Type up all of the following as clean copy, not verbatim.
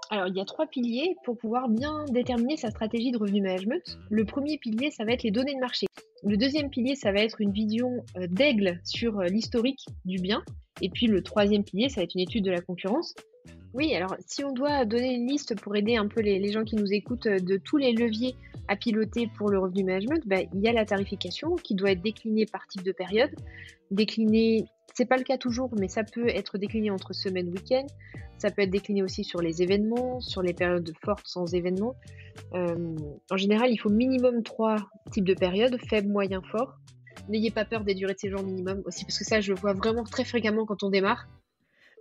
Alors, il y a 3 piliers pour pouvoir bien déterminer sa stratégie de revenu management. Le premier pilier, ça va être les données de marché. Le deuxième pilier, ça va être une vision, d'aigle sur, l'historique du bien et puis le troisième pilier, ça va être une étude de la concurrence. Oui, alors si on doit donner une liste pour aider un peu les gens qui nous écoutent, de tous les leviers à piloter pour le revenu management, bah, il y a la tarification qui doit être déclinée par type de période. Décliné, c'est pas le cas toujours, mais ça peut être décliné entre semaine, week-end. Ça peut être décliné aussi sur les événements, sur les périodes fortes sans événements. En général, il faut minimum 3 types de périodes, faible, moyen, fort. N'ayez pas peur des durées de séjour minimum aussi, parce que ça, je le vois vraiment très fréquemment quand on démarre.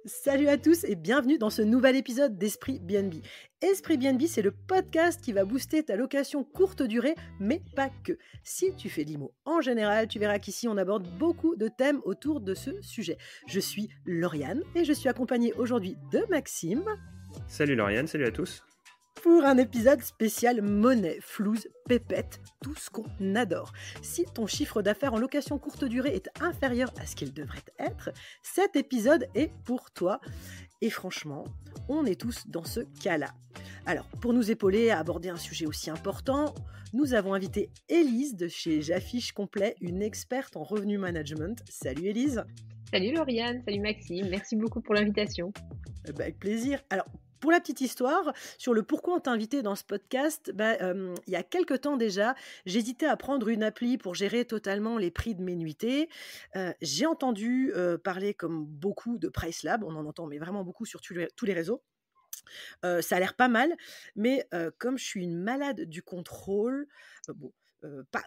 Salut à tous et bienvenue dans ce nouvel épisode d'Esprit BNB. Esprit BNB, c'est le podcast qui va booster ta location courte durée, mais pas que. Si tu fais de l'IMO en général, tu verras qu'ici on aborde beaucoup de thèmes autour de ce sujet. Je suis Lauriane et je suis accompagnée aujourd'hui de Maxime Salut Lauriane, salut à tous. pour un épisode spécial monnaie, flouze, pépette, tout ce qu'on adore. Si ton chiffre d'affaires en location courte durée est inférieur à ce qu'il devrait être, cet épisode est pour toi. Et franchement, on est tous dans ce cas-là. Alors, pour nous épauler à aborder un sujet aussi important, nous avons invité Élise de chez J'affiche complet, une experte en revenu management. Salut Élise. Salut Lauriane, salut Maxime, merci beaucoup pour l'invitation. Avec plaisir. Alors, pour la petite histoire, sur le pourquoi on t'a invité dans ce podcast, il y a quelques temps déjà, j'hésitais à prendre une appli pour gérer totalement les prix de mes nuitées. J'ai entendu parler comme beaucoup de PriceLab, on en entend mais vraiment beaucoup sur tous les réseaux. Ça a l'air pas mal, mais comme je suis une malade du contrôle, bon,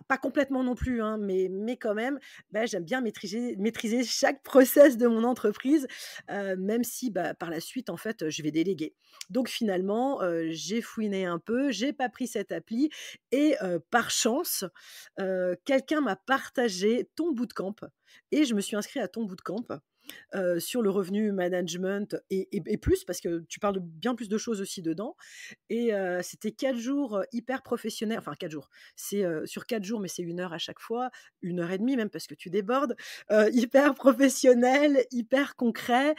pas complètement non plus, hein, mais quand même, j'aime bien maîtriser chaque process de mon entreprise, même si, par la suite, en fait, je vais déléguer. Donc finalement, j'ai fouiné un peu, j'ai pas pris cette appli et par chance, quelqu'un m'a partagé ton bootcamp et je me suis inscrite à ton bootcamp. Sur le revenu management et plus, parce que tu parles de bien plus de choses aussi dedans. Et c'était 4 jours hyper professionnels, enfin 4 jours, c'est sur 4 jours, mais c'est 1 heure à chaque fois, 1 heure et demie même parce que tu débordes, hyper professionnel, hyper concret.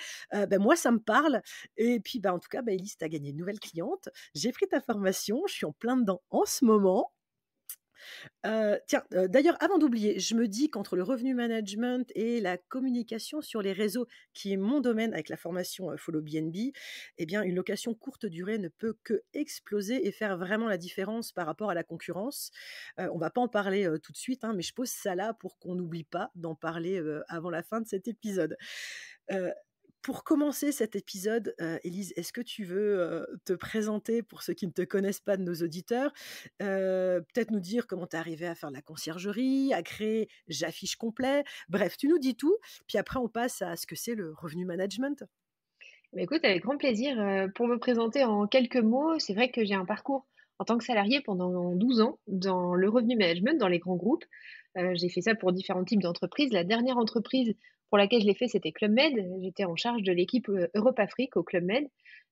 Moi, ça me parle. Et puis, en tout cas, Elise, tu as gagné une nouvelle cliente. J'ai pris ta formation, je suis en plein dedans en ce moment. Tiens, d'ailleurs, avant d'oublier, je me dis qu'entre le revenu management et la communication sur les réseaux, qui est mon domaine avec la formation, Follow BNB, eh bien, une location courte durée ne peut que exploser et faire vraiment la différence par rapport à la concurrence. On va pas en parler, tout de suite, hein, mais je pose ça là pour qu'on n'oublie pas d'en parler, avant la fin de cet épisode. Heu, pour commencer cet épisode, Élise, est-ce que tu veux, te présenter pour ceux qui ne te connaissent pas de nos auditeurs? Peut-être nous dire comment tu es arrivée à faire de la conciergerie, à créer J'affiche complet. Bref, tu nous dis tout, puis après on passe à ce que c'est le revenu management. Bah, écoute, avec grand plaisir, pour me présenter en quelques mots, c'est vrai que j'ai un parcours en tant que salariée pendant 12 ans dans le revenu management, dans les grands groupes. J'ai fait ça pour différents types d'entreprises. La dernière entreprise pour laquelle je l'ai fait, c'était Club Med. J'étais en charge de l'équipe, Europe Afrique au Club Med.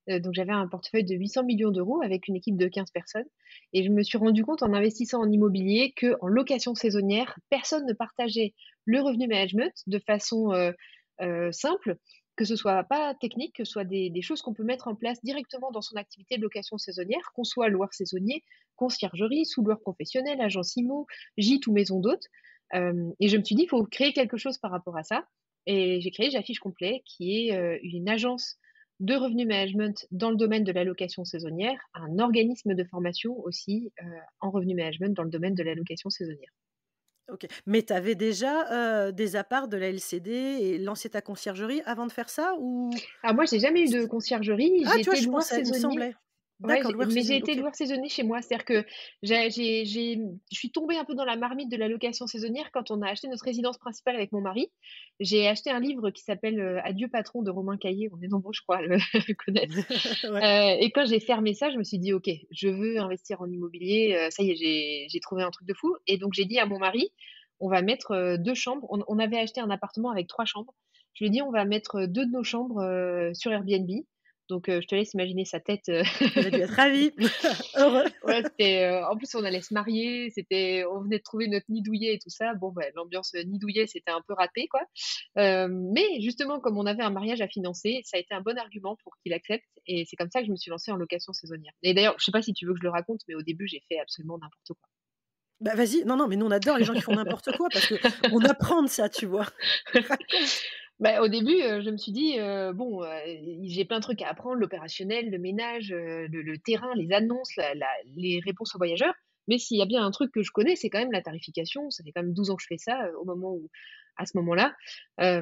Donc j'avais un portefeuille de 800 millions d'euros avec une équipe de 15 personnes et je me suis rendu compte en investissant en immobilier qu'en location saisonnière, personne ne partageait le revenu management de façon, simple, que ce soit pas technique, que ce soit des choses qu'on peut mettre en place directement dans son activité de location saisonnière, qu'on soit loueur saisonnier, conciergerie, sous-loueur professionnel, agence IMO, gîte ou maison d'hôte. Et je me suis dit: «Il faut créer quelque chose par rapport à ça» et j'ai créé J'affiche complet qui est, une agence de revenu management dans le domaine de la location saisonnière, un organisme de formation aussi, en revenu management dans le domaine de la location saisonnière. OK. Mais tu avais déjà, des apparts, de la LCD et lancé ta conciergerie avant de faire ça ou? Alors moi, j'ai jamais eu de conciergerie, Ah, j'ai tu vois, été je loueur pensais, il me saisonnier. semblait. Ouais, D'accord, loueur mais j'ai saisonnier, été OK. loueur saisonnier chez moi. C'est-à-dire que je suis tombée un peu dans la marmite de la location saisonnière quand on a acheté notre résidence principale avec mon mari. J'ai acheté un livre qui s'appelle, Adieu patron de Romain Caillé. On est nombreux, je crois, à le le connaître. Ouais. Et quand j'ai fermé ça, je me suis dit: «OK, je veux investir en immobilier, ça y est, j'ai trouvé un truc de fou» et donc j'ai dit à mon mari: «On va mettre, 2 chambres». On avait acheté un appartement avec 3 chambres. Je lui ai dit: «On va mettre, 2 de nos chambres, sur Airbnb». Donc je te laisse imaginer sa tête, Il a dû être ravi, heureux. ouais, c'était, en plus, on allait se marier, on venait de trouver notre nid douillet et tout ça. Bon, bah, l'ambiance, nid douillet, c'était un peu raté, quoi. Mais justement, comme on avait un mariage à financer, ça a été un bon argument pour qu'il accepte et c'est comme ça que je me suis lancée en location saisonnière. Et d'ailleurs, je sais pas si tu veux que je le raconte, mais au début, j'ai fait absolument n'importe quoi. Bah, vas-y, non, non, mais nous on adore les gens qui font n'importe quoi parce qu'on apprend de ça, tu vois? Raconte. Bah, au début, je me suis dit, «Bon, j'ai plein de trucs à apprendre, l'opérationnel, le ménage, le terrain, les annonces, les réponses aux voyageurs. Mais s'il y a bien un truc que je connais, c'est quand même la tarification. Ça fait quand même 12 ans que je fais ça, à ce moment-là.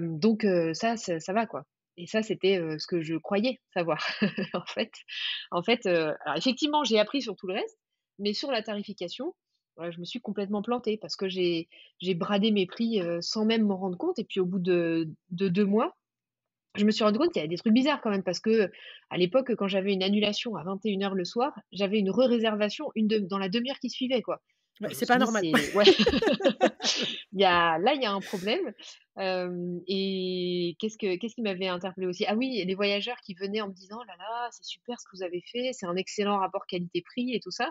Donc ça va, quoi.» Et ça, c'était, ce que je croyais savoir. En fait alors effectivement, j'ai appris sur tout le reste, mais sur la tarification, je me suis complètement plantée parce que j'ai bradé mes prix, sans même m'en rendre compte et puis au bout de 2 mois, je me suis rendu compte qu'il y avait des trucs bizarres quand même parce que à l'époque, quand j'avais une annulation à 21h le soir, j'avais une réservation dans la demi-heure qui suivait, quoi. Ouais, Donc je me c'est suis pas dit: normal. «C'est ouais, il y a un problème.» Et qu'est-ce qui m'avait interpellée aussi? Ah oui, les voyageurs qui venaient en me disant: «Oh là là, c'est super ce que vous avez fait, c'est un excellent rapport qualité-prix» et tout ça.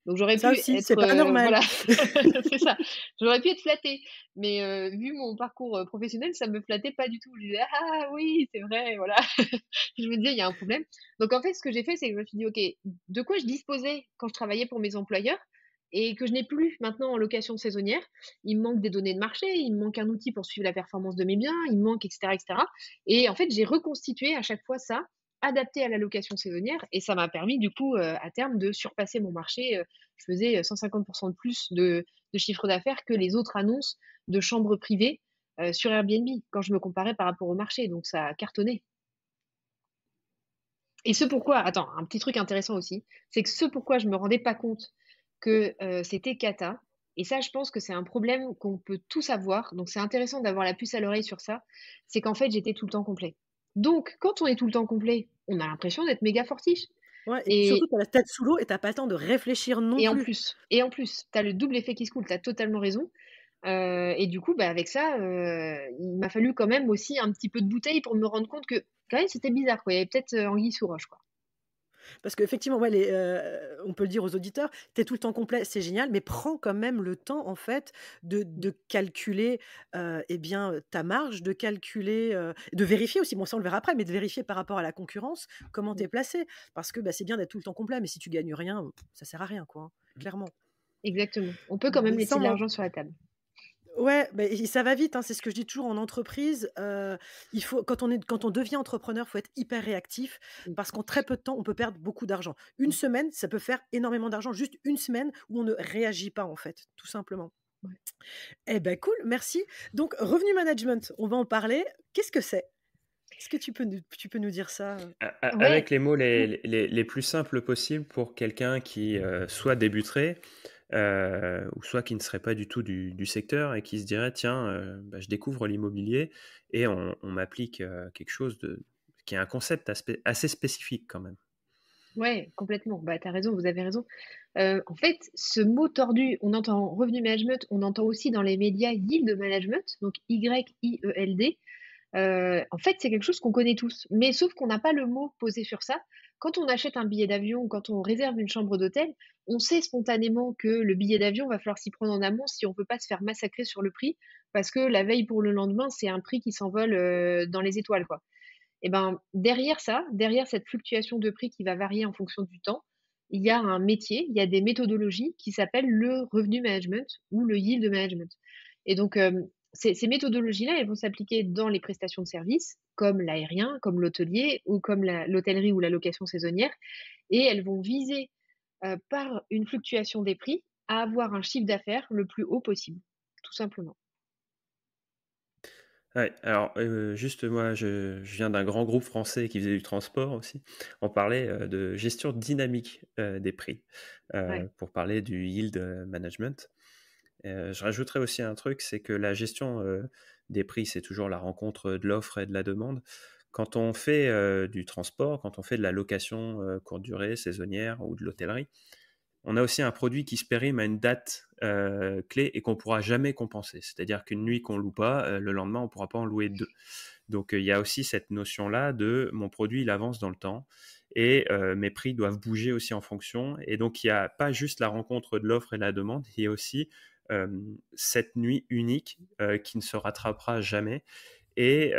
Donc j'aurais Ça pu aussi, c'est être, pas normal. voilà, c'est ça. J'aurais pu être flattée, mais vu mon parcours, professionnel, ça me flattait pas du tout. Je disais: «Ah oui, c'est vrai», voilà. Je me disais: «Il y a un problème». Donc en fait, ce que j'ai fait, c'est que je me suis dit: «OK, de quoi je disposais quand je travaillais pour mes employeurs et que je n'ai plus maintenant en location saisonnière. Il me manque des données de marché, il me manque un outil pour suivre la performance de mes biens, il me manque et cetera et cetera.» Et en fait, j'ai reconstitué à chaque fois ça, adapté à la location saisonnière et ça m'a permis du coup, à terme de surpasser mon marché. Je faisais, 150 de plus de chiffre d'affaires que les autres annonces de chambres privées, sur Airbnb, quand je me comparais par rapport au marché, donc ça a cartonné. Et ce pourquoi attends, un petit truc intéressant aussi, c'est que ce pourquoi je me rendais pas compte que, c'était cata et ça, je pense que c'est un problème qu'on peut tous avoir, donc c'est intéressant d'avoir la puce à l'oreille sur ça, c'est qu'en fait, j'étais tout le temps complet. Donc quand on est tout le temps complet, on a l'impression d'être méga fortiche Ouais et puis surtout, et tu as la tête sous l'eau et tu as pas le temps de réfléchir non plus. et en plus, tu as le double effet qui se coule, tu as totalement raison, et du coup, bah, avec ça, il m'a fallu quand même aussi un petit peu de bouteille pour me rendre compte que, quand même, c'était bizarre, quoi. Il y avait peut-être, anguille sous roche, quoi. Parce qu'effectivement, ouais, on peut le dire aux auditeurs, tu es tout le temps complet, c'est génial, mais prends quand même le temps, en fait, de calculer, et bien, ta marge, de calculer, de vérifier aussi, bon ça on le verra après, mais de vérifier par rapport à la concurrence, comment tu Mmh. es placé. Parce que, bah, c'est bien d'être tout le temps complet, mais si tu gagnes rien, ça sert à rien, quoi, hein, clairement. Exactement. On peut quand même Mais laisser sans de ment l'argent sur la table. Ouais, beh, et ça va vite, hein, c'est ce que je dis toujours en entreprise, il faut quand on devient entrepreneur, il faut être hyper réactif Mmh. parce qu'en très peu de temps, on peut perdre beaucoup d'argent. Une Mmh. semaine, ça peut faire énormément d'argent, juste une semaine où on ne réagit pas, en fait, tout simplement. Ouais. Eh ben cool, merci. Donc revenu management, on va en parler. Qu'est-ce que c'est? Est-ce que tu peux nous dire ça? Ouais. Avec les mots Mmh. les plus simples possibles pour quelqu'un qui soit débuterait, ou soit qui ne serait pas du tout du secteur et qui se dirait: «Tiens, bah, je découvre l'immobilier et on m'applique quelque chose qui est un concept assez spécifique quand même.» Ouais, complètement. Bah, tu as raison, vous avez raison. En fait, ce mot tordu, on entend revenu management, on entend aussi dans les médias yield management, donc YIELD. En fait, c'est quelque chose qu'on connaît tous, mais sauf qu'on n'a pas le mot posé sur ça. Quand on achète un billet d'avion ou quand on réserve une chambre d'hôtel, on sait spontanément que le billet d'avion va falloir s'y prendre en amont si on veut pas se faire massacrer sur le prix, parce que la veille pour le lendemain, c'est un prix qui s'envole, dans les étoiles, quoi. Et ben, derrière ça, derrière cette fluctuation de prix qui va varier en fonction du temps, il y a un métier, il y a des méthodologies qui s'appellent le revenu management ou le yield management. Et donc, ces méthodologies-là, elles vont s'appliquer dans les prestations de services, comme l'aérien, comme l'hôtelier ou comme l'hôtellerie ou la location saisonnière. Et elles vont viser, par une fluctuation des prix, à avoir un chiffre d'affaires le plus haut possible, tout simplement. Ouais, alors, juste moi je viens d'un grand groupe français qui faisait du transport aussi. On parlait, de gestion dynamique, des prix, Ouais. pour parler du yield, management. Je rajouterais aussi un truc, c'est que la gestion, des prix, c'est toujours la rencontre de l'offre et de la demande. Quand on fait, du transport, quand on fait de la location, courte durée, saisonnière ou de l'hôtellerie, on a aussi un produit qui se périme à une date, clé et qu'on pourra jamais compenser. C'est-à-dire qu'une nuit qu'on loue pas, le lendemain, on pourra pas en louer 2. Donc, il y a aussi cette notion-là de mon produit, il avance dans le temps et mes prix doivent bouger aussi en fonction. Et donc, il n'y a pas juste la rencontre de l'offre et de la demande, il y a aussi cette nuit unique qui ne se rattrapera jamais. Et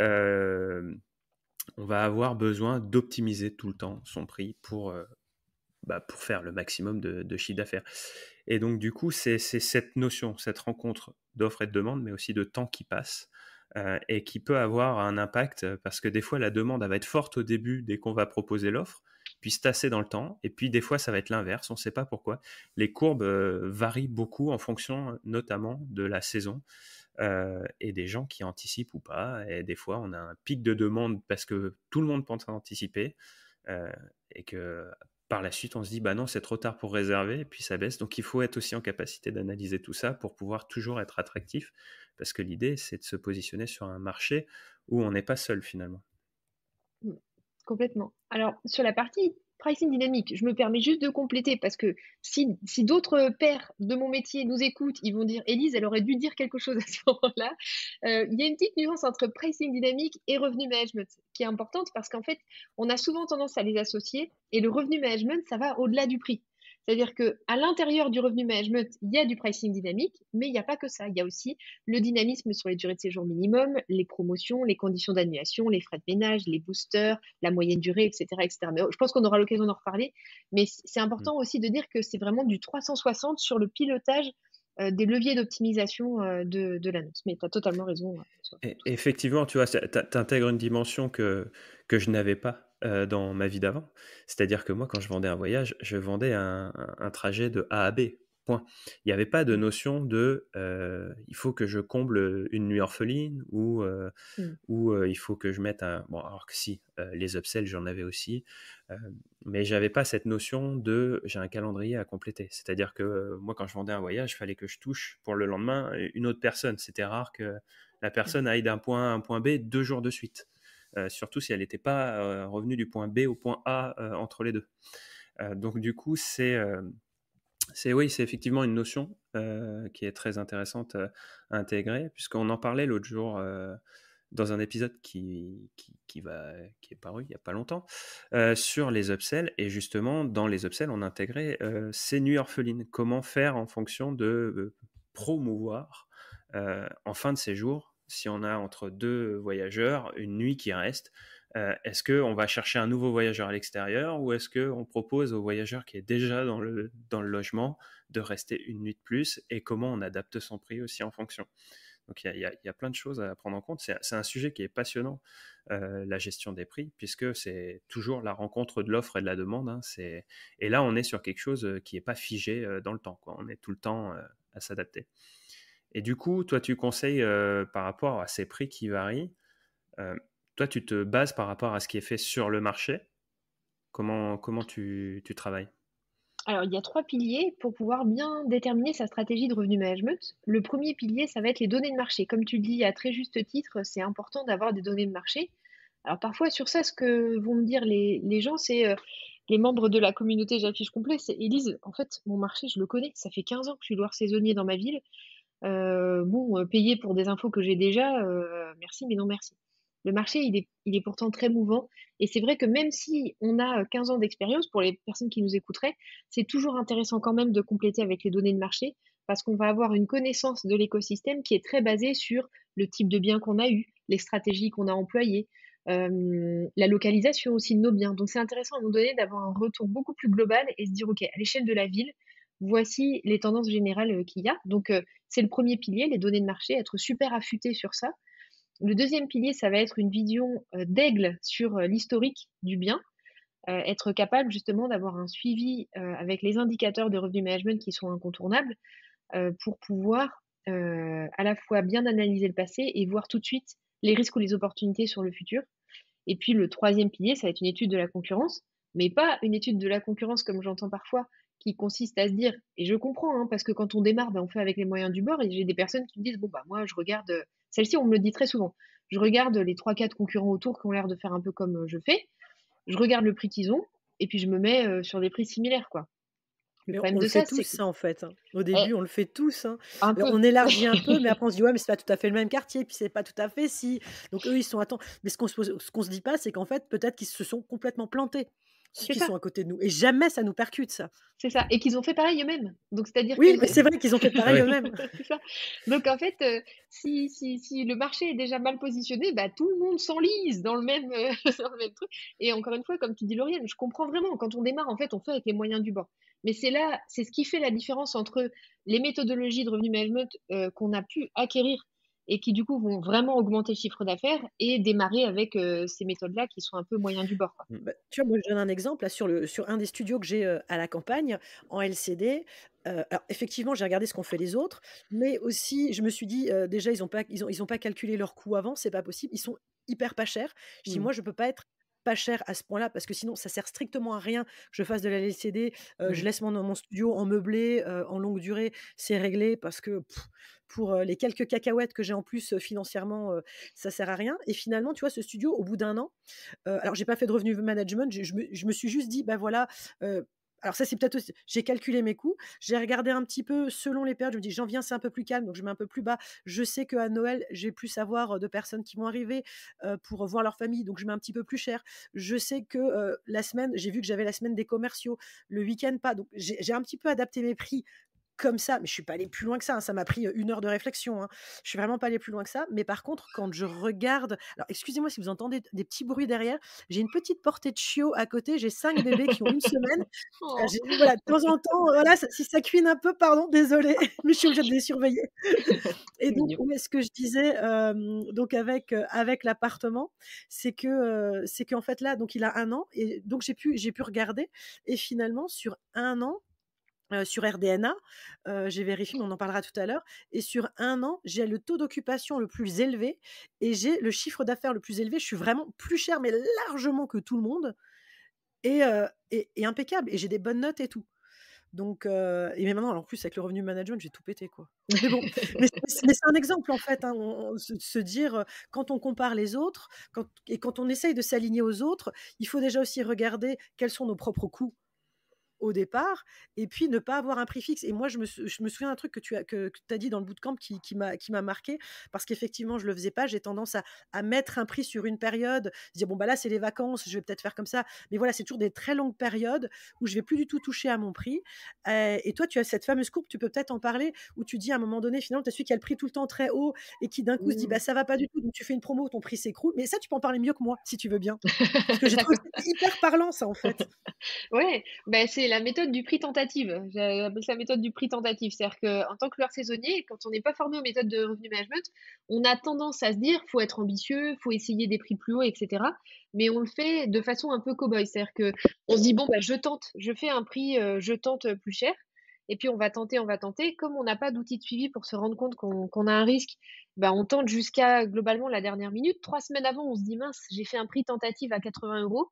on va avoir besoin d'optimiser tout le temps son prix pour faire le maximum de chiffre d'affaires. Et donc, du coup, c'est cette notion, cette rencontre d'offre et de demande, mais aussi de temps qui passe et qui peut avoir un impact parce que des fois, la demande elle va être forte au début dès qu'on va proposer l'offre, puis se tasser dans le temps. Et puis, des fois, ça va être l'inverse, on ne sait pas pourquoi. Les courbes varient beaucoup en fonction notamment de la saison et des gens qui anticipent ou pas. Et des fois, on a un pic de demande parce que tout le monde pense à anticiper euh, et que par la suite, on se dit, bah non, c'est trop tard pour réserver, et puis ça baisse. Donc, il faut être aussi en capacité d'analyser tout ça pour pouvoir toujours être attractif, parce que l'idée, c'est de se positionner sur un marché où on n'est pas seul finalement. Mmh. Complètement. Alors, sur la partie pricing dynamique, je me permets juste de compléter parce que si d'autres pairs de mon métier nous écoutent, ils vont dire: «Élise, elle aurait dû dire quelque chose à ce moment-là». Il y a une petite nuance entre pricing dynamique et revenu management qui est importante parce qu'en fait, on a souvent tendance à les associer et le revenu management, ça va au-delà du prix. C'est-à-dire qu'à l'intérieur du revenu management, il y a du pricing dynamique, mais il y a pas que ça. Il y a aussi le dynamisme sur les durées de séjour minimum, les promotions, les conditions d'annulation, les frais de ménage, les boosters, la moyenne durée, etc., etc. Mais je pense qu'on aura l'occasion d'en reparler. Mais c'est Mm. important aussi de dire que c'est vraiment du 360 sur le pilotage des leviers d'optimisation de l'annonce. Mais tu as totalement raison sur Et tout ça. effectivement, tu vois, tu intègres une dimension que je n'avais pas dans ma vie d'avant. C'est-à-dire que moi, quand je vendais un voyage, je vendais un trajet de A à B. Point. Il n'y avait pas de Mm, notion de il faut que je comble une nuit orpheline mm, ou il faut que je mette un. Bon, alors que si, les upsells, j'en avais aussi, euh, mais j'avais pas cette notion de j'ai un calendrier à compléter. C'est-à-dire que moi, quand je vendais un voyage, il fallait que je touche pour le lendemain une autre personne. C'était rare que la mm. personne aille d'un point A à un point B 2 jours de suite. Surtout si elle n'était pas revenue du point B au point A entre les deux. Donc du coup, oui, c'est effectivement une notion qui est très intéressante à intégrer, puisqu'on en parlait l'autre jour dans un épisode qui est paru il n'y a pas longtemps sur les upsells. Et justement, dans les upsells, on intégrait ces nuits orphelines. Comment faire en fonction de promouvoir en fin de séjour, si on a entre deux voyageurs une nuit qui reste, est-ce qu'on va chercher un nouveau voyageur à l'extérieur ou est-ce qu'on propose au voyageur qui est déjà dans le logement de rester une nuit de plus et comment on adapte son prix aussi en fonction. Donc il y a plein de choses à prendre en compte. C'est un sujet qui est passionnant, la gestion des prix, puisque c'est toujours la rencontre de l'offre et de la demande. Hein. Et là, on est sur quelque chose qui n'est pas figé dans le temps, quoi. On est tout le temps à s'adapter. Et du coup, toi, tu conseilles par rapport à ces prix qui varient, euh, toi, tu te bases par rapport à ce qui est fait sur le marché. Comment tu travailles? Alors, il y a 3 piliers pour pouvoir bien déterminer sa stratégie de revenu management. Le premier pilier, ça va être les données de marché. Comme tu le dis à très juste titre, c'est important d'avoir des données de marché. Alors parfois sur ça, ce que vont me dire les gens, c'est, les membres de la communauté J'affiche complet, c'est: «Élise, en fait, mon marché, je le connais. Ça fait 15 ans que je suis loueur saisonnier dans ma ville. Bon, payer pour des infos que j'ai déjà, merci, mais non merci». Le marché, il est pourtant très mouvant et c'est vrai que même si on a 15 ans d'expérience, pour les personnes qui nous écouteraient, c'est toujours intéressant quand même de compléter avec les données de marché parce qu'on va avoir une connaissance de l'écosystème qui est très basée sur le type de bien qu'on a eu, les stratégies qu'on a employées, la localisation aussi de nos biens. Donc c'est intéressant à un moment donné d'avoir un retour beaucoup plus global et se dire: «OK, à l'échelle de la ville, voici les tendances générales, qu'il y a». Donc c'est le premier pilier, les données de marché, être super affûté sur ça. Le deuxième pilier, ça va être une vision d'aigle sur l'historique du bien, être capable justement d'avoir un suivi avec les indicateurs de revenu management qui sont incontournables pour pouvoir à la fois bien analyser le passé et voir tout de suite les risques ou les opportunités sur le futur. Et puis le troisième pilier, ça va être une étude de la concurrence, mais pas une étude de la concurrence comme j'entends parfois, qui consiste à se dire, et je comprends, hein, parce que quand on démarre, ben, on fait avec les moyens du bord, et j'ai des personnes qui me disent, bon, bah moi, je regarde, celle-ci, on me le dit très souvent, je regarde les 3-4 concurrents autour qui ont l'air de faire un peu comme je fais, je regarde le prix qu'ils ont, et puis je me mets sur des prix similaires, quoi. Le Mais problème on de le fait ça, tous c'est que ça, en fait, hein. Au eh, début, on le fait tous, hein. un Alors peu. on élargit un peu, mais après on se dit: «Ouais, mais c'est pas tout à fait le même quartier, puis c'est pas tout à fait si». Donc eux, ils sont attends mais ce qu'on se dit pas, c'est qu'en fait, peut-être qu'ils se sont complètement plantés, ceux C'est qui ça. sont à côté de nous et jamais ça nous percute ça. C'est ça et qu'ils ont fait pareil eux-mêmes. Donc c'est-à-dire que Oui, mais c'est vrai qu'ils ont fait pareil Oui, eux-mêmes. c'est ça. Donc en fait, si le marché est déjà mal positionné, bah, tout le monde s'enlise dans le même, dans le même truc et encore une fois, comme tu dis Lauriane, je comprends vraiment. Quand on démarre, en fait, on fait avec les moyens du bord. Mais c'est ce qui fait la différence entre les méthodologies de revenu management, qu'on a pu acquérir et qui du coup vont vraiment augmenter le chiffre d'affaires et démarrer avec, ces méthodes-là qui sont un peu moyens du bord, quoi. Bah, tu vois, moi, je donne un exemple là sur un des studios que j'ai, à la campagne, en LCD. Alors effectivement, j'ai regardé ce qu'ont fait les autres, mais aussi je me suis dit, déjà ils ont pas calculé leurs coûts avant, c'est pas possible. Ils sont hyper pas chers. Je dis: Mmh. «Moi, je peux pas être pas cher à ce point-là parce que sinon ça sert strictement à rien que je fasse de la LCD, je Mmh. laisse mon studio en meublé, en longue durée, c'est réglé parce que pour, les quelques cacahuètes que j'ai en plus, financièrement, ça sert à rien» et finalement, tu vois, ce studio, au bout d'un an, alors j'ai pas fait de revenu management, je me suis juste dit: «Bah, voilà», alors ça, c'est peut-être aussi j'ai calculé mes coûts, j'ai regardé un petit peu selon les périodes, je me dis: «Janvier, c'est un peu plus calme, donc je mets un peu plus bas». Je sais qu'à Noël, je vais plus avoir, de personnes qui vont arriver, pour voir leur famille, donc je mets un petit peu plus cher. Je sais que, la semaine j'ai vu que j'avais la semaine des commerciaux, le week-end pas, donc j'ai un petit peu adapté mes prix comme ça, mais je suis pas allée plus loin que ça, hein. Ça m'a pris, 1 heure de réflexion, hein. Je suis vraiment pas allée plus loin que ça. Mais par contre, quand je regarde alors excusez-moi si vous entendez des petits bruits derrière, j'ai une petite portée de chiots à côté, j'ai 5 bébés qui ont 1 semaine. Oh, J'ai dit voilà, de temps en temps, voilà, si ça cuine un peu, pardon, désolée, mais je suis obligée de les surveiller. Et c'est donc, mignon. où est-ce que je disais, donc avec l'appartement, c'est qu'en fait là, donc il a 1 an et donc j'ai pu regarder et finalement sur 1 an, sur RDNA, j'ai vérifié, mais on en parlera tout à l'heure et sur 1 an, j'ai le taux d'occupation le plus élevé et j'ai le chiffre d'affaires le plus élevé. Je suis vraiment plus chère, mais largement que tout le monde et impeccable et j'ai des bonnes notes et tout. Donc et mais maintenant, en plus avec le revenu management, j'ai tout pété, quoi. Mais bon, mais c'est un exemple en fait, hein, on se dire, quand on compare les autres, quand on essaye de s'aligner aux autres, il faut déjà aussi regarder quels sont nos propres coûts au départ et puis ne pas avoir un prix fixe et moi je me souviens d'un truc que tu as dit dans le bootcamp qui m'a marqué parce qu'effectivement je le faisais pas, j'ai tendance à mettre un prix sur une période, dire: «Bon bah là c'est les vacances, je vais peut-être faire comme ça». Mais voilà, c'est toujours des très longues périodes où je vais plus du tout toucher à mon prix, et toi tu as cette fameuse courbe, tu peux peut-être en parler, où tu dis à un moment donné finalement tu as celui qui a le prix tout le temps très haut et qui d'un coup se dit: «Bah Mmh. ça va pas du tout», donc tu fais une promo, ton prix s'écroule. Mais ça tu peux en parler mieux que moi si tu veux bien. Parce que j'ai trouvé D'accord. que c'était hyper parlant ça en fait. Ouais, bah, c'est la méthode du prix tentative. J'appelle ça la méthode du prix tentative. C'est-à-dire qu'en tant que loueur saisonnier, quand on n'est pas formé aux méthodes de revenu management, on a tendance à se dire: «Faut être ambitieux, faut essayer des prix plus hauts» et cetera. Mais on le fait de façon un peu cow-boy. C'est-à-dire qu'on se dit: «Bon, bah, je tente, je fais un prix, je tente, plus cher» et puis on va tenter, on va tenter. Comme on n'a pas d'outil de suivi pour se rendre compte qu'on a un risque, bah, on tente jusqu'à globalement la dernière minute. 3 semaines avant, on se dit: «Mince, j'ai fait un prix tentative à 80 €,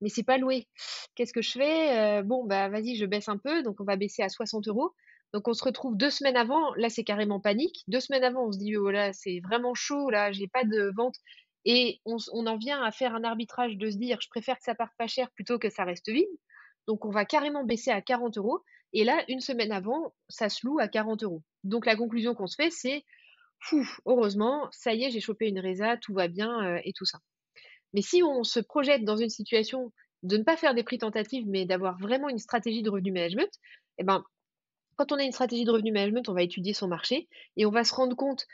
mais c'est pas loué». Qu'est-ce que je fais? Bon, bah, vas-y, je baisse un peu, donc on va baisser à 60 €. Donc on se retrouve 2 semaines avant, là, c'est carrément panique. 2 semaines avant, on se dit: «Oh là, c'est vraiment chaud, là, j'ai pas de vente» et on en vient à faire un arbitrage de se dire: «Je préfère que ça parte pas cher plutôt que ça reste vide». Donc on va carrément baisser à 40 € et là, une semaine avant, ça se loue à 40 €. Donc la conclusion qu'on se fait, c'est: «Fou, heureusement, ça y est, j'ai chopé une résa, tout va bien», et tout ça. Mais si on se projette dans une situation de ne pas faire des prix tentatifs, mais d'avoir vraiment une stratégie de revenu management, eh ben, quand on a une stratégie de revenu management, on va étudier son marché et on va se rendre compte,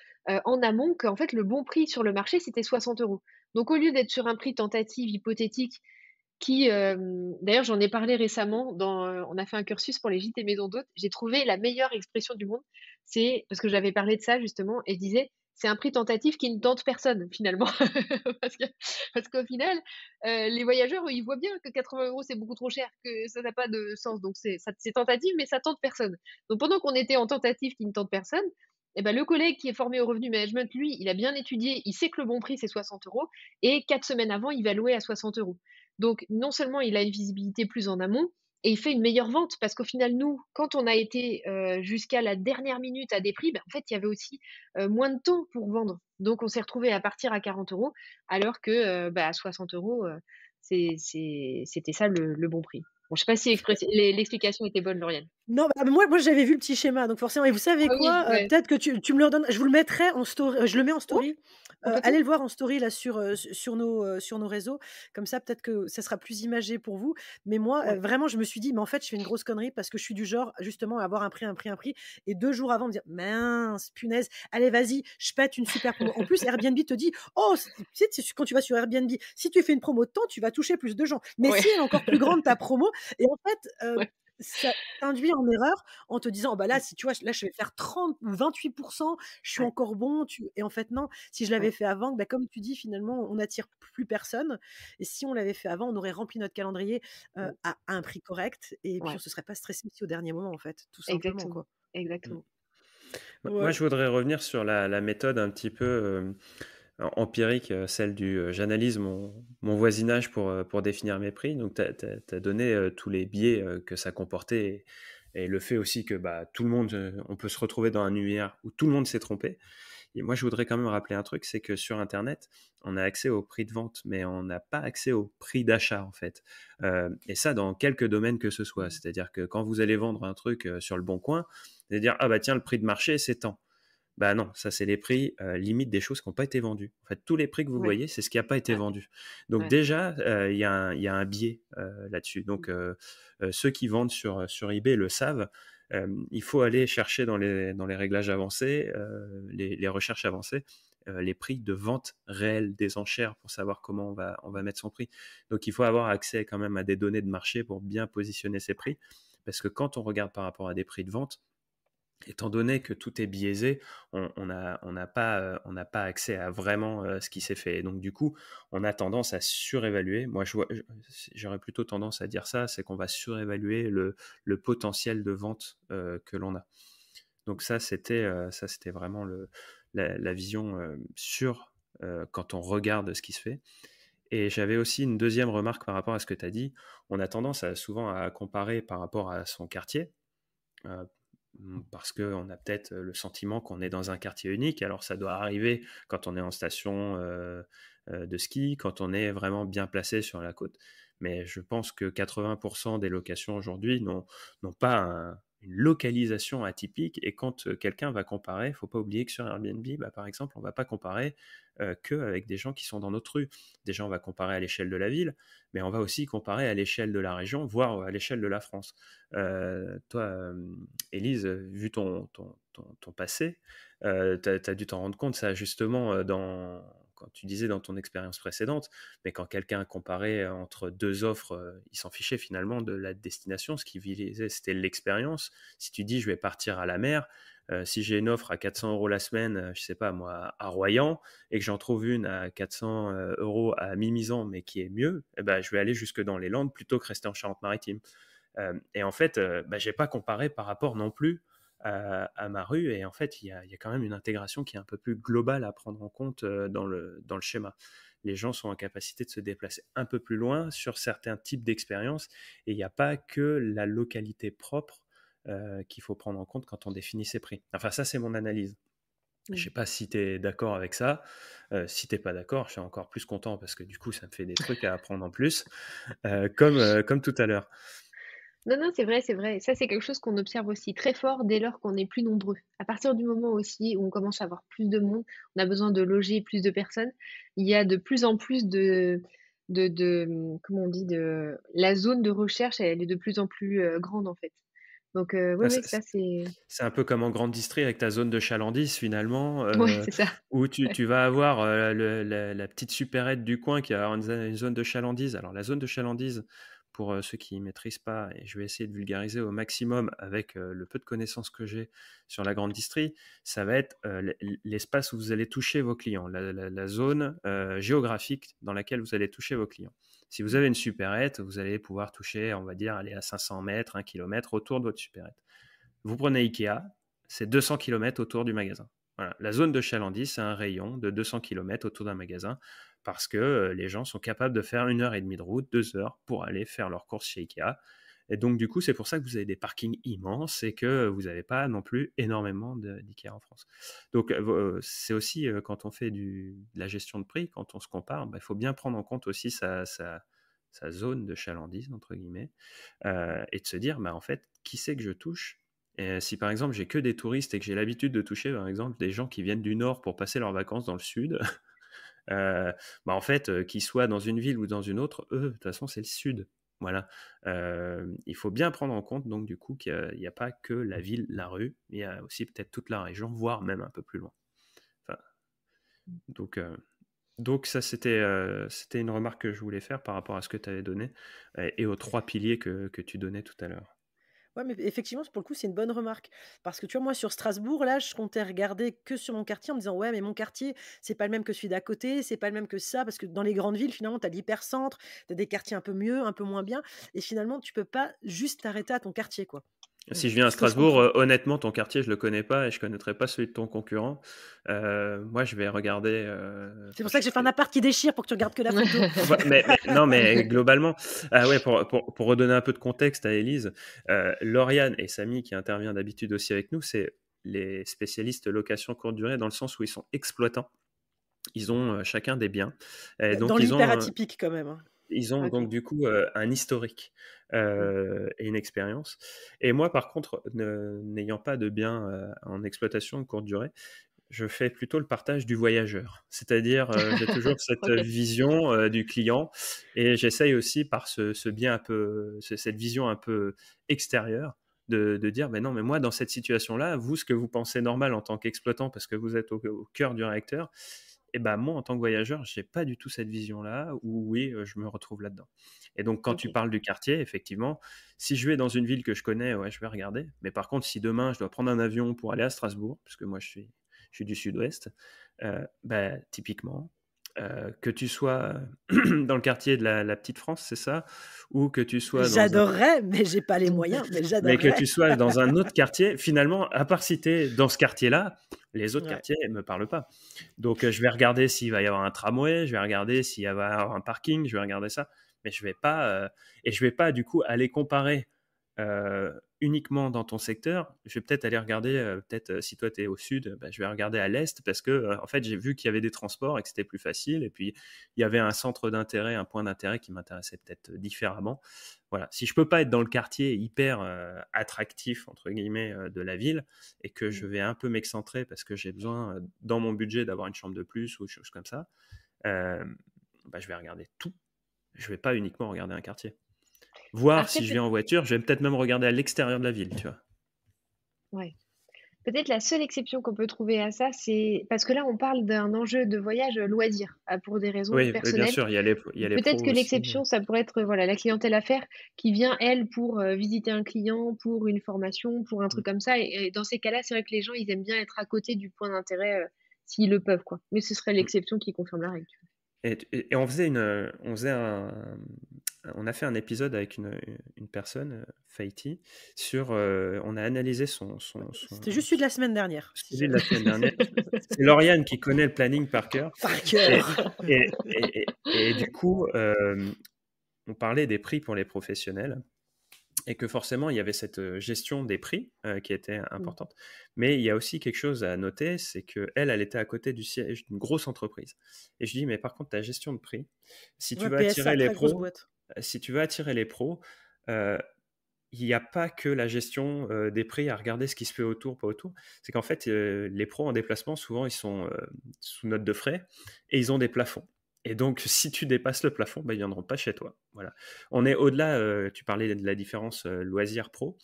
en amont qu'en fait le bon prix sur le marché, c'était 60 €. Donc au lieu d'être sur un prix tentatif hypothétique qui, d'ailleurs j'en ai parlé récemment on a fait un cursus pour les gîtes et maisons d'hôtes. J'ai trouvé la meilleure expression du monde. C'est parce que j'avais parlé de ça justement et je disais: «C'est un prix tentatif qui ne tente personne finalement». Parce que parce qu'au final, les voyageurs, eux, ils voient bien que 80 € c'est beaucoup trop cher, que ça n'a pas de sens. Donc c'est tentatif, mais ça tente personne. Donc pendant qu'on était en tentative qui ne tente personne, et ben le collègue qui est formé au revenu management, lui, il a bien étudié, il sait que le bon prix c'est 60 € et 4 semaines avant, il va louer à 60 €. Donc non seulement il a une visibilité plus en amont et il fait une meilleure vente parce qu'au final, nous, quand on a été, jusqu'à la dernière minute à des prix, ben, en fait, il y avait aussi, moins de temps pour vendre. Donc on s'est retrouvé à partir à 40 € alors que, bah, à 60 €, c'était ça le bon prix. Bon, je sais pas si l'expression était bonne, Lauriane? Non, bah, moi j'avais vu le petit schéma, donc forcément et vous savez Ah oui, quoi? ouais. Peut-être que tu me le redonnes je vous le mettrai en story je le mets en Ouais, story. complètement. Allez le voir en story là sur nos réseaux. Comme ça, peut-être que ça sera plus imagé pour vous. Mais moi, Ouais, vraiment, je me suis dit: «Mais en fait, je fais une grosse connerie» parce que je suis du genre, justement, à avoir un prix et 2 jours avant me dire: «Mince, punaise, allez vas-y, je pète une super promo». En plus, Airbnb te dit: «Oh, tu sais, quand tu vas sur Airbnb, si tu fais une promo de temps, tu vas toucher plus de gens. Mais ouais, si elle est encore plus grande ta promo» et en fait, ouais, ça t'induit en erreur en te disant: «Oh bah là, si tu vois, là, je vais faire 30 ou 28 je suis ouais, encore bon», et en fait, non. Si je ouais, l'avais fait avant, bah, comme tu dis, finalement, on n'attire plus personne et si on l'avait fait avant, on aurait rempli notre calendrier, mmh, à un prix correct et puis on ouais, se serait pas stressé aussi au dernier moment, en fait, tout simplement, exactement, quoi. Mmh. exactement. Moi, Ouais. je voudrais revenir sur la méthode un petit peu empirique, celle du j'analyse mon voisinage pour définir mes prix. Donc, tu as donné tous les biais que ça comportait et le fait aussi que bah, tout le monde, on peut se retrouver dans un univers où tout le monde s'est trompé. Et moi, je voudrais quand même rappeler un truc, c'est que sur Internet, on a accès au prix de vente, mais on n'a pas accès au prix d'achat, en fait. Et ça, dans quelques domaines que ce soit. C'est-à-dire que quand vous allez vendre un truc sur le bon coin, vous allez dire, ah bah tiens, le prix de marché, c'est tant. Bah non, ça c'est les prix limite des choses qui n'ont pas été vendues. En fait, tous les prix que vous Ouais, voyez, c'est ce qui n'a pas été ouais, vendu. Donc ouais. déjà, il y a un biais là-dessus. Mmh, Donc ceux qui vendent sur eBay le savent. Il faut aller chercher dans les réglages avancés, les recherches avancées, les prix de vente réels des enchères pour savoir comment on va mettre son prix. Donc il faut avoir accès quand même à des données de marché pour bien positionner ses prix. Parce que quand on regarde par rapport à des prix de vente, étant donné que tout est biaisé, on n'a pas accès à vraiment ce qui s'est fait. Et donc, du coup, on a tendance à surévaluer. Moi, j'aurais plutôt tendance à dire ça, c'est qu'on va surévaluer le potentiel de vente que l'on a. Donc, ça, c'était vraiment la vision sur quand on regarde ce qui se fait. Et j'avais aussi une deuxième remarque par rapport à ce que tu as dit. On a tendance souvent à comparer par rapport à son quartier. Euh, Parce qu'on a peut-être le sentiment qu'on est dans un quartier unique. Alors ça doit arriver quand on est en station de ski, quand on est vraiment bien placé sur la côte. Mais je pense que 80% des locations aujourd'hui n'ont pas une localisation atypique. Et quand quelqu'un va comparer, il ne faut pas oublier que sur Airbnb, bah, par exemple, on ne va pas comparer qu'avec des gens qui sont dans notre rue. Déjà, on va comparer à l'échelle de la ville, mais on va aussi comparer à l'échelle de la région, voire à l'échelle de la France. Toi, Élise, vu ton passé, tu as dû t'en rendre compte, ça justement, quand tu disais dans ton expérience précédente, mais quand quelqu'un comparait entre deux offres, il s'en fichait finalement de la destination, ce qu'il visait, c'était l'expérience. Si tu dis, je vais partir à la mer, si j'ai une offre à 400 euros la semaine, je sais pas moi, à Royan, et que j'en trouve une à 400 euros à Mimizan, mais qui est mieux, eh ben, je vais aller jusque dans les Landes plutôt que rester en Charente-Maritime. Et en fait, bah, j'ai pas comparé par rapport non plus à ma rue. Et en fait, il y a quand même une intégration qui est un peu plus globale à prendre en compte dans le schéma. Les gens sont en capacité de se déplacer un peu plus loin sur certains types d'expériences. Et il n'y a pas que la localité propre qu'il faut prendre en compte quand on définit ses prix. Enfin, ça, c'est mon analyse. Je mmh. sais pas si tu es d'accord avec ça. Si t'es pas d'accord, je suis encore plus content parce que du coup, ça me fait des trucs à apprendre en plus, comme tout à l'heure. Non, non, c'est vrai, c'est vrai. Ça, c'est quelque chose qu'on observe aussi très fort dès lors qu'on est plus nombreux. À partir du moment aussi où on commence à avoir plus de monde, on a besoin de loger plus de personnes, il y a de plus en plus comment on dit? La zone de recherche, elle est de plus en plus, grande, en fait. Donc oui, Ah, oui, ça c'est c'est un peu comme en grande distrie avec ta zone de chalandise finalement, ouais, c'est ça. où Ouais. tu vas avoir la petite supérette du coin qui va avoir une zone de chalandise. Alors la zone de chalandise, pour ceux qui ne maîtrisent pas, et je vais essayer de vulgariser au maximum avec le peu de connaissances que j'ai sur la grande distrie, ça va être l'espace où vous allez toucher vos clients, la zone géographique dans laquelle vous allez toucher vos clients. Si vous avez une supérette, vous allez pouvoir toucher, on va dire, aller à 500 mètres, 1 kilomètre autour de votre supérette. Vous prenez Ikea, c'est 200 km autour du magasin. Voilà. La zone de chalandise, c'est un rayon de 200 km autour d'un magasin parce que les gens sont capables de faire 1 heure et demie de route, 2 heures pour aller faire leurs courses chez Ikea. Et donc, du coup, c'est pour ça que vous avez des parkings immenses et que vous n'avez pas non plus énormément d'Ikea en France. Donc, c'est aussi quand on fait de la gestion de prix, quand on se compare, bah, il faut bien prendre en compte aussi sa zone de chalandise, entre guillemets, et de se dire, bah, en fait, qui c'est que je touche? Et si par exemple j'ai que des touristes et que j'ai l'habitude de toucher par exemple des gens qui viennent du nord pour passer leurs vacances dans le sud, bah, en fait, qu'ils soient dans une ville ou dans une autre, eux, de toute façon, c'est le sud. Voilà. Il faut bien prendre en compte donc du coup qu'il n'y a pas que la ville, la rue, il y a aussi peut-être toute la région, voire même un peu plus loin. Enfin, donc, ça, c'était une remarque que je voulais faire par rapport à ce que tu avais donné et aux 3 piliers que tu donnais tout à l'heure. Ouais, mais effectivement, pour le coup, c'est une bonne remarque. Parce que tu vois, moi, sur Strasbourg, là, je comptais regarder que sur mon quartier en me disant, ouais, mais mon quartier, c'est pas le même que celui d'à côté, c'est pas le même que ça, parce que dans les grandes villes, finalement, tu as l'hypercentre, tu as des quartiers un peu mieux, un peu moins bien, et finalement, tu peux pas juste t'arrêter à ton quartier, quoi. Si je viens à Ce que je Strasbourg, comprends. honnêtement, ton quartier, je le connais pas et je connaîtrais pas celui de ton concurrent. Moi, je vais regarder. C'est pour Je ça que j'ai fait un fais- appart qui déchire pour que tu regardes que la photo. Ouais, non, mais globalement, ah ouais, pour redonner un peu de contexte à Élise, Lauriane et Samy, qui intervient d'habitude aussi avec nous, c'est les spécialistes location courte durée dans le sens où ils sont exploitants. Ils ont chacun des biens. Et Dans donc, l'hyper atypique, quand même, hein. ils ont OK. donc du coup un historique Mm. et une expérience. Et moi, par contre, n'ayant pas de biens en exploitation de courte durée, je fais plutôt le partage du voyageur. C'est-à-dire, j'ai toujours cette OK. vision du client et j'essaye aussi par ce biais un peu, cette vision un peu extérieure de dire, mais non, mais moi, dans cette situation-là, vous, ce que vous pensez normal en tant qu'exploitant, parce que vous êtes au cœur du réacteur, et ben moi, en tant que voyageur, j'ai pas du tout cette vision-là, où oui, je me retrouve là-dedans. Et donc, quand tu OK. parles du quartier, effectivement, si je vais dans une ville que je connais, ouais, je vais regarder. Mais par contre, si demain, je dois prendre un avion pour aller à Strasbourg, puisque moi, je suis du sud-ouest, bah, typiquement, que tu sois dans le quartier de la Petite France, c'est ça, ou que tu sois dans un J'adorerais, mais j'ai pas les moyens, mais mais que j'adorerais. tu sois dans un autre quartier, finalement, à part si tu es dans ce quartier-là, les autres Ouais. quartiers ne me parlent pas. Donc, je vais regarder s'il va y avoir un tramway, je vais regarder s'il va y avoir un parking, je vais regarder ça, mais je vais pas, et je vais pas du coup aller comparer uniquement dans ton secteur. Je vais peut-être aller regarder, si toi tu es au sud, bah, je vais regarder à l'est parce que en fait j'ai vu qu'il y avait des transports et que c'était plus facile. Et puis il y avait un centre d'intérêt, un point d'intérêt qui m'intéressait peut-être différemment. Voilà. Si je peux pas être dans le quartier hyper attractif entre guillemets de la ville et que je Mm. vais un peu m'excentrer parce que j'ai besoin dans mon budget d'avoir une chambre de plus ou des choses comme ça, euh, bah, je vais regarder tout. Je vais pas uniquement regarder un quartier. Voir Après si je peut viens en voiture, je vais peut-être même regarder à l'extérieur de la ville, tu vois. ouais. Peut-être la seule exception qu'on peut trouver à ça, c'est parce que là, on parle d'un enjeu de voyage, loisir, pour des raisons Oui, oui, bien personnelles. sûr, il y a les Peut-être pros que aussi. l'exception, ça pourrait être, voilà, la clientèle affaires qui vient, elle, pour, visiter un client, pour une formation, pour un truc comme ça et dans ces cas-là, c'est vrai que les gens, ils aiment bien être à côté du point d'intérêt, s'ils le peuvent, quoi. Mais ce serait l'exception qui confirme la règle, tu Et on a fait un épisode avec une personne, Faiti, sur, on a analysé C'était juste celui de la semaine dernière. Si celui je... de la semaine dernière. C'est Lauriane qui connaît le planning par cœur. Par Et, cœur. et du coup, on parlait des prix pour les professionnels. Et que forcément, il y avait cette gestion des prix qui était Mmh. importante. Mais il y a aussi quelque chose à noter, c'est qu'elle, elle était à côté du siège d'une grosse entreprise. Et je dis, mais par contre, ta gestion de prix, si tu Ouais, veux PSA, attirer les très grosse pros, boîte. si tu veux attirer les pros, euh, il n'y a pas que la gestion des prix à regarder ce qui se fait autour, pas autour. C'est qu'en fait, les pros en déplacement, souvent, ils sont sous note de frais et ils ont des plafonds. Et donc, si tu dépasses le plafond, bah, ils ne viendront pas chez toi. Voilà. On est au-delà, tu parlais de la différence loisir-pro.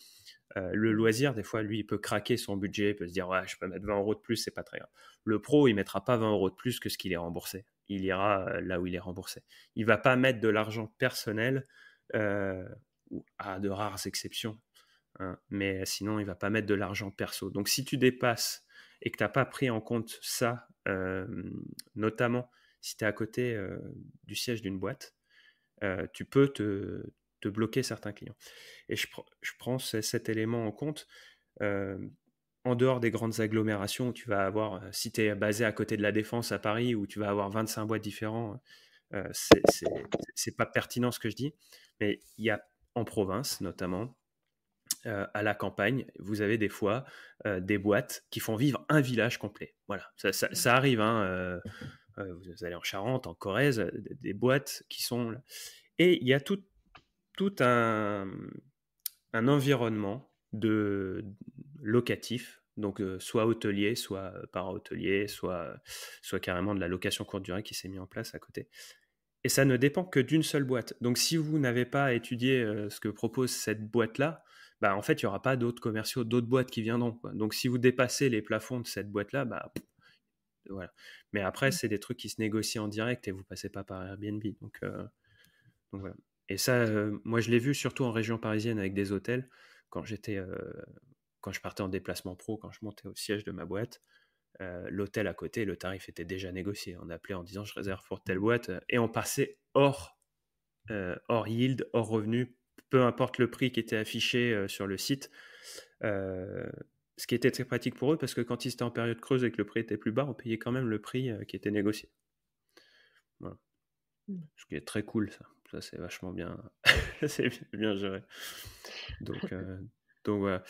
Le Mmh. loisir, des fois, lui, il peut craquer son budget, il peut se dire, ouais, je peux mettre 20 euros de plus, c'est pas très grave. Le pro, il mettra pas 20 euros de plus que ce qu'il est remboursé. Il ira là où il est remboursé. Il va pas mettre de l'argent personnel, ou à de rares exceptions, hein, mais sinon, il va pas mettre de l'argent perso. Donc, si tu dépasses et que tu n'as pas pris en compte ça, notamment si tu es à côté du siège d'une boîte, tu peux te bloquer certains clients. Et je prends cet élément en compte en dehors des grandes agglomérations où tu vas avoir, si tu es basé à côté de la Défense à Paris, où tu vas avoir 25 boîtes différents, c'est pas pertinent ce que je dis, mais il y a en province notamment, à la campagne, vous avez des fois des boîtes qui font vivre un village complet. Voilà, ça arrive, hein, vous allez en Charente, en Corrèze, des boîtes qui sont là. Et il y a tout un environnement locatif, donc soit hôtelier, soit para-hôtelier, soit carrément de la location courte durée qui s'est mis en place à côté. Et ça ne dépend que d'une seule boîte. Donc si vous n'avez pas étudié ce que propose cette boîte-là, bah, en fait, il n'y aura pas d'autres commerciaux, d'autres boîtes qui viendront, quoi. Donc si vous dépassez les plafonds de cette boîte-là, bah, voilà. Mais après, c'est des trucs qui se négocient en direct et vous passez pas par Airbnb. Donc voilà. Et ça, moi, je l'ai vu surtout en région parisienne avec des hôtels. Quand je partais en déplacement pro, quand je montais au siège de ma boîte, l'hôtel à côté, le tarif était déjà négocié. On appelait en disant je réserve pour telle boîte et on passait hors yield, hors revenu, peu importe le prix qui était affiché sur le site. Ce qui était très pratique pour eux parce que quand ils étaient en période creuse et que le prix était plus bas, on payait quand même le prix qui était négocié. Voilà. Ce qui est très cool, ça. Ça, c'est vachement bien. C'est bien géré. Donc voilà.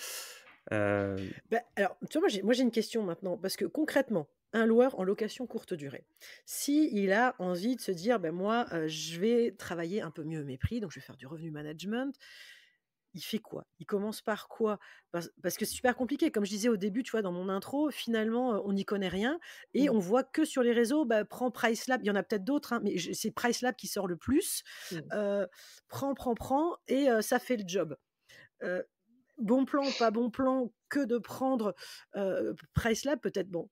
Alors, tu vois, moi j'ai une question maintenant, parce que concrètement, un loueur en location courte durée, si il a envie de se dire, moi, je vais travailler un peu mieux mes prix, donc je vais faire du revenu management, il fait quoi? Il commence par quoi? Parce que c'est super compliqué. Comme je disais au début, tu vois, dans mon intro, finalement, on n'y connaît rien et on voit que sur les réseaux, prends Pricelab. Il y en a peut-être d'autres, hein, mais c'est Pricelab qui sort le plus. Prends et ça fait le job. Bon plan, pas bon plan, que de prendre Pricelab, peut-être. Bon,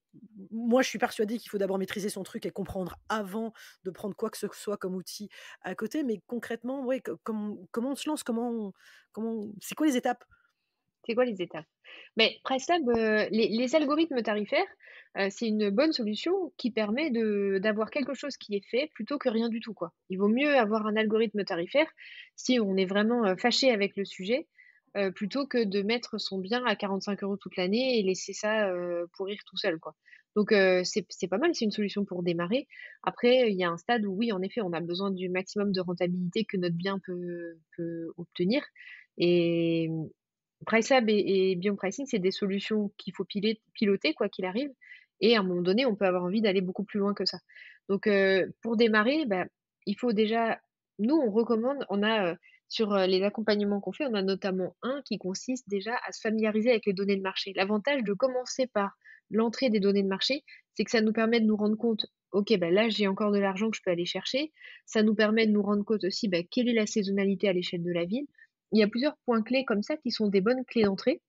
moi, je suis persuadée qu'il faut d'abord maîtriser son truc et comprendre avant de prendre quoi que ce soit comme outil à côté. Mais concrètement, ouais, comment on se lance, c'est quoi les étapes? C'est quoi les étapes? Mais Pricelab, les algorithmes tarifaires, c'est une bonne solution qui permet d'avoir quelque chose qui est fait plutôt que rien du tout, quoi. Il vaut mieux avoir un algorithme tarifaire si on est vraiment, fâché avec le sujet, plutôt que de mettre son bien à 45 € toute l'année et laisser ça, pourrir tout seul, quoi. Donc c'est pas mal, c'est une solution pour démarrer. Après, il y a un stade où oui, en effet, on a besoin du maximum de rentabilité que notre bien peut obtenir et Pricelab et Beyond Pricing, c'est des solutions qu'il faut piloter quoi qu'il arrive et à un moment donné, on peut avoir envie d'aller beaucoup plus loin que ça. Donc pour démarrer, il faut déjà nous, on recommande on a, sur, les accompagnements qu'on fait, on a notamment un qui consiste déjà à se familiariser avec les données de marché. L'avantage de commencer par l'entrée des données de marché, c'est que ça nous permet de nous rendre compte: «OK, là, j'ai encore de l'argent que je peux aller chercher». Ça nous permet de nous rendre compte aussi, quelle est la saisonnalité à l'échelle de la ville. Il y a plusieurs points clés comme ça qui sont des bonnes clés d'entrée.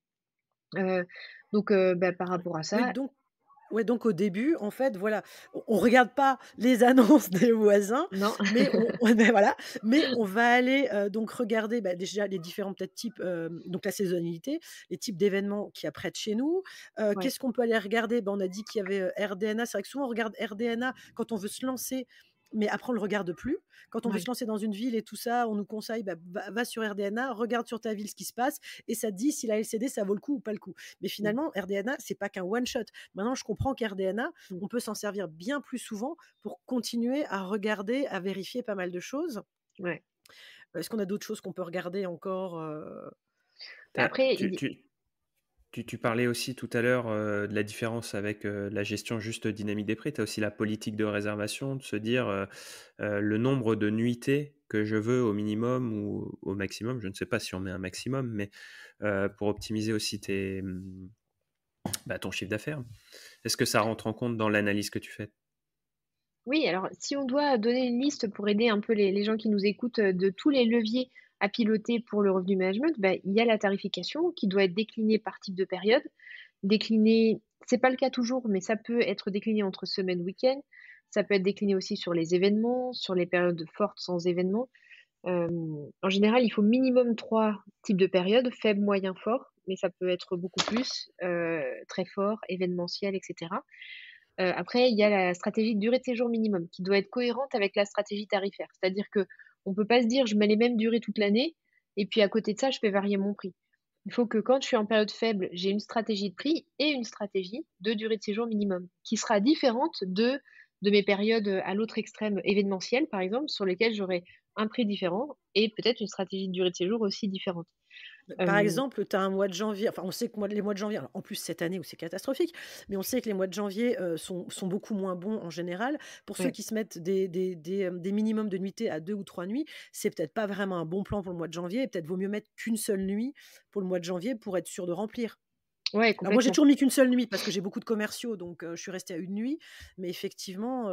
Heu, donc par rapport à Oui, ça donc au début, en fait, voilà, on regarde pas les annonces des voisins, non, mais voilà, mais on va aller, donc regarder, déjà les différents peut-être types, donc la saisonnalité, les types d'événements qu'il y a près de chez nous. ouais, Qu'est-ce qu'on peut aller regarder? On a dit qu'il y avait, RDNA. C'est vrai que souvent on regarde RDNA quand on veut se lancer, mais après on le regarde plus. Quand on veut ouais, se lancer dans une ville et tout ça, on nous conseille, va sur RDNA, regarde sur ta ville ce qui se passe et ça te dit si la LCD ça vaut le coup ou pas le coup. Mais mmh, finalement, RDNA, c'est pas qu'un one shot. Maintenant, je comprends qu'RDNA, mmh, on peut s'en servir bien plus souvent pour continuer à regarder, à vérifier pas mal de choses. ouais. Est-ce qu'on a d'autres choses qu'on peut regarder encore? Après Tu, tu, tu parlais aussi tout à l'heure de la différence avec la gestion juste dynamique des prix. Tu as aussi la politique de réservation, de se dire le nombre de nuitées que je veux au minimum ou au maximum. Je ne sais pas si on met un maximum, mais pour optimiser aussi ton chiffre d'affaires. Est-ce que ça rentre en compte dans l'analyse que tu fais? Oui, alors si on doit donner une liste pour aider un peu les gens qui nous écoutent, de tous les leviers à piloter pour le revenu management, il y a la tarification qui doit être déclinée par type de période. Déclinée c'est pas le cas toujours, mais ça peut être décliné entre semaine, week-end. Ça peut être décliné aussi sur les événements, sur les périodes fortes sans événements. En général, il faut minimum 3 types de périodes, faible, moyen, fort, mais ça peut être beaucoup plus, très fort, événementiel et cetera. Après, il y a la stratégie de durée de séjour minimum qui doit être cohérente avec la stratégie tarifaire. C'est-à-dire qu'on ne peut pas se dire: «Je mets les mêmes durées toute l'année et puis à côté de ça, je fais varier mon prix». Il faut que quand je suis en période faible, j'ai une stratégie de prix et une stratégie de durée de séjour minimum qui sera différente de mes périodes, à l'autre extrême événementielles, par exemple, sur lesquelles j'aurai un prix différent et peut-être une stratégie de durée de séjour aussi différente. Par Hem, exemple, tu as un mois de janvier, enfin, on sait que les mois de janvier, alors en plus cette année où c'est catastrophique, mais on sait que les mois de janvier, sont beaucoup moins bons en général. Pour ceux ouais. qui se mettent des minimums de nuitées à 2 ou 3 nuits, c'est peut-être pas vraiment un bon plan pour le mois de janvier et peut-être vaut mieux mettre qu'une seule nuit pour le mois de janvier pour être sûr de remplir. Ouais, Alors moi, j'ai complètement. toujours mis qu'une seule nuit parce que j'ai beaucoup de commerciaux, donc je suis restée à une nuit. Mais effectivement,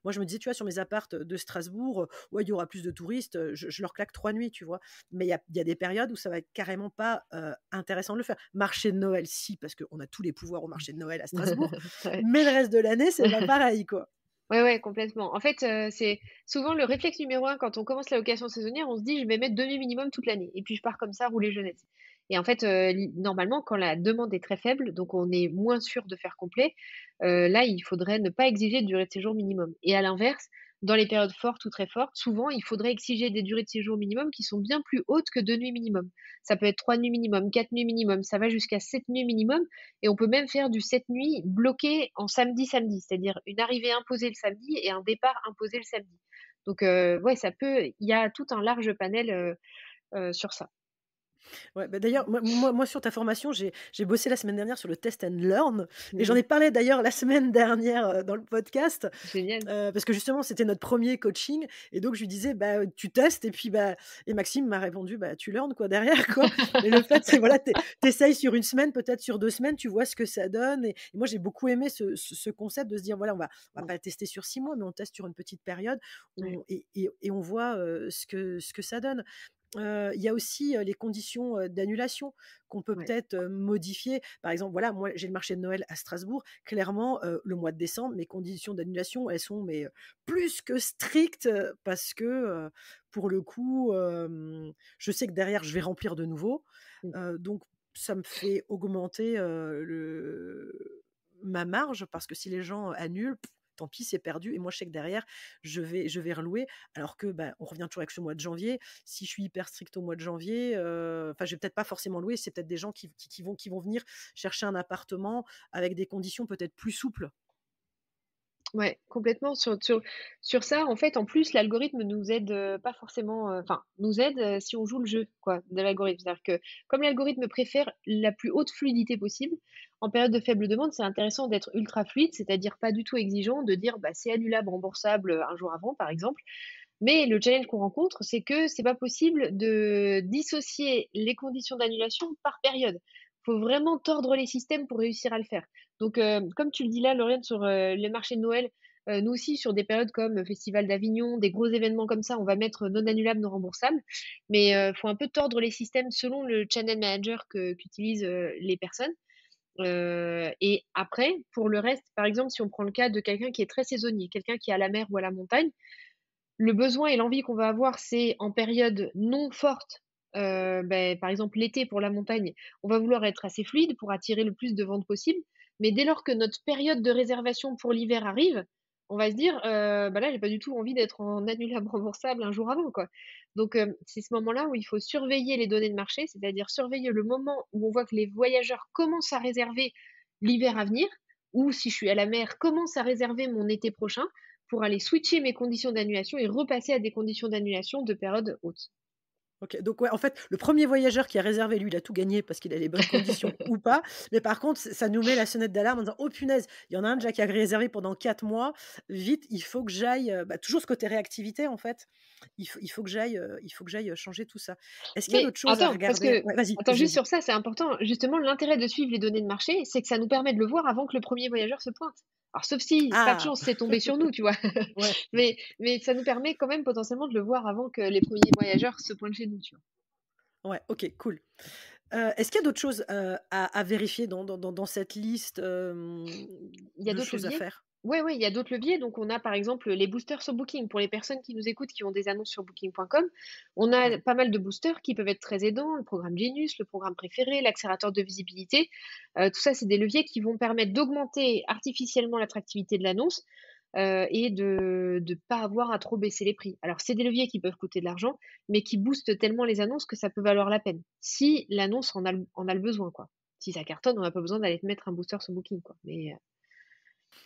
moi, je me disais, tu vois, sur mes apparts de Strasbourg, ouais, il y aura plus de touristes, je leur claque 3 nuits, tu vois? Mais il y a des périodes où ça va être carrément pas, intéressant de le faire. Marché de Noël, si, parce qu'on a tous les pouvoirs au marché de Noël à Strasbourg, Ouais. mais le reste de l'année, c'est pas pareil, quoi. Ouais, ouais, complètement. En fait, c'est souvent le réflexe numéro un quand on commence la location saisonnière, on se dit: «Je vais mettre 2 nuits minimum toute l'année et puis je pars comme ça rouler jeunesse» et en fait, li normalement, quand la demande est très faible, donc on est moins sûr de faire complet, là, il faudrait ne pas exiger de durée de séjour minimum et à l'inverse, dans les périodes fortes ou très fortes, souvent, il faudrait exiger des durées de séjour minimum qui sont bien plus hautes que 2 nuits minimum. Ça peut être 3 nuits minimum, 4 nuits minimum, ça va jusqu'à 7 nuits minimum et on peut même faire du 7 nuits bloqué en samedi-samedi, c'est-à-dire une arrivée imposée le samedi et un départ imposé le samedi. Donc ouais, ça peut il y a tout un large panel, sur ça. Ouais, bah, d'ailleurs, moi sur ta formation, j'ai bossé la semaine dernière sur le test and learn et j'en Mmh. ai parlé d'ailleurs la semaine dernière, dans le podcast, Génial. parce que justement c'était notre premier coaching et donc je lui disais: «Bah, tu testes» et puis, bah et Maxime m'a répondu: «Bah, tu learn quoi derrière quoi» et le fait c'est voilà, tu sur une semaine, peut-être sur 2 semaines, tu vois ce que ça donne et moi j'ai beaucoup aimé ce concept de se dire: «Voilà, on va pas le tester sur 6 mois, mais on teste sur une petite période, Ouais, et on voit, ce que ça donne». Il y a aussi, les conditions, d'annulation qu'on peut ouais. peut-être, modifier. Par exemple, voilà, moi, j'ai le marché de Noël à Strasbourg. Clairement, le mois de décembre, mes conditions d'annulation, elles sont mais, plus que strictes, parce que, pour le coup, je sais que derrière, je vais remplir de nouveau. Mmh. Donc ça me fait augmenter, le ma marge parce que si les gens annulent, tant pis, c'est perdu et moi, je sais que derrière, je vais relouer. Alors que, bah, on revient toujours avec ce mois de janvier. Si je suis hyper strict au mois de janvier, enfin, je vais peut-être pas forcément louer. C'est peut-être des gens qui vont venir chercher un appartement avec des conditions peut-être plus souples. Ouais, complètement sur ça, en fait, en plus, l'algorithme nous aide, pas forcément, enfin, nous aide, si on joue le jeu, quoi, de l'algorithme. C'est-à-dire que comme l'algorithme préfère la plus haute fluidité possible, en période de faible demande, c'est intéressant d'être ultra fluide, c'est-à-dire pas du tout exigeant, de dire: «Bah, c'est annulable, remboursable, un jour avant», par exemple. Mais le challenge qu'on rencontre, c'est que c'est pas possible de dissocier les conditions d'annulation par période. Faut vraiment tordre les systèmes pour réussir à le faire. Donc, comme tu le dis là, Lauriane, sur, les marchés de Noël, nous aussi sur des périodes comme Festival d'Avignon, des gros événements comme ça, on va mettre non annulable, non remboursable. Mais, faut un peu tordre les systèmes selon le channel manager qu'utilisent, les personnes. Et après, pour le reste, par exemple, si on prend le cas de quelqu'un qui est très saisonnier, quelqu'un qui est à la mer ou à la montagne, le besoin et l'envie qu'on va avoir, c'est en période non forte, par exemple l'été pour la montagne, on va vouloir être assez fluide pour attirer le plus de ventes possible. Mais dès lors que notre période de réservation pour l'hiver arrive, on va se dire: «Bah, là, j'ai pas du tout envie d'être en annulable remboursable un jour avant, quoi». Donc, c'est ce moment-là où il faut surveiller les données de marché, c'est-à-dire surveiller le moment où on voit que les voyageurs commencent à réserver l'hiver à venir ou si je suis à la mer, commence à réserver mon été prochain pour aller switcher mes conditions d'annulation et repasser à des conditions d'annulation de période haute. OK, donc ouais, en fait, le premier voyageur qui a réservé, lui, il a tout gagné parce qu'il a les bonnes conditions ou pas. Mais par contre, ça nous met la sonnette d'alarme en disant: «Oh punaise, il y en a un déjà qui a réservé pendant 4 mois. Vite, il faut que j'aille», bah, toujours ce côté réactivité, en fait. Il faut que j'aille changer tout ça. Est-ce qu'il y a Mais d'autres choses à attends, parce regarder? que Ouais, vas-y, attends, vas-y, juste vas-y. sur ça, c'est important. Justement, l'intérêt de suivre les données de marché, c'est que ça nous permet de le voir avant que le premier voyageur se pointe. Alors sauf si, pas de Ah! chance, c'est tombé sur nous, tu vois? Ouais, Mais ça nous permet quand même potentiellement de le voir avant que les premiers voyageurs se pointent chez nous, tu vois? ouais, OK, cool. Est-ce qu'il y a d'autres choses, à vérifier dans cette liste, Il y a de d'autres choses à leviers? faire? Ouais, ouais, il y a d'autres leviers. Donc, on a par exemple les boosters sur Booking. Pour les personnes qui nous écoutent, qui ont des annonces sur booking.com, on a Ouais. pas mal de boosters qui peuvent être très aidants. Le programme Genius, le programme préféré, l'accélérateur de visibilité. Tout ça, c'est des leviers qui vont permettre d'augmenter artificiellement l'attractivité de l'annonce et de ne pas avoir à trop baisser les prix. Alors, c'est des leviers qui peuvent coûter de l'argent, mais qui boostent tellement les annonces que ça peut valoir la peine. Si l'annonce en a le besoin, quoi. Si ça cartonne, on n'a pas besoin d'aller te mettre un booster sur Booking, quoi.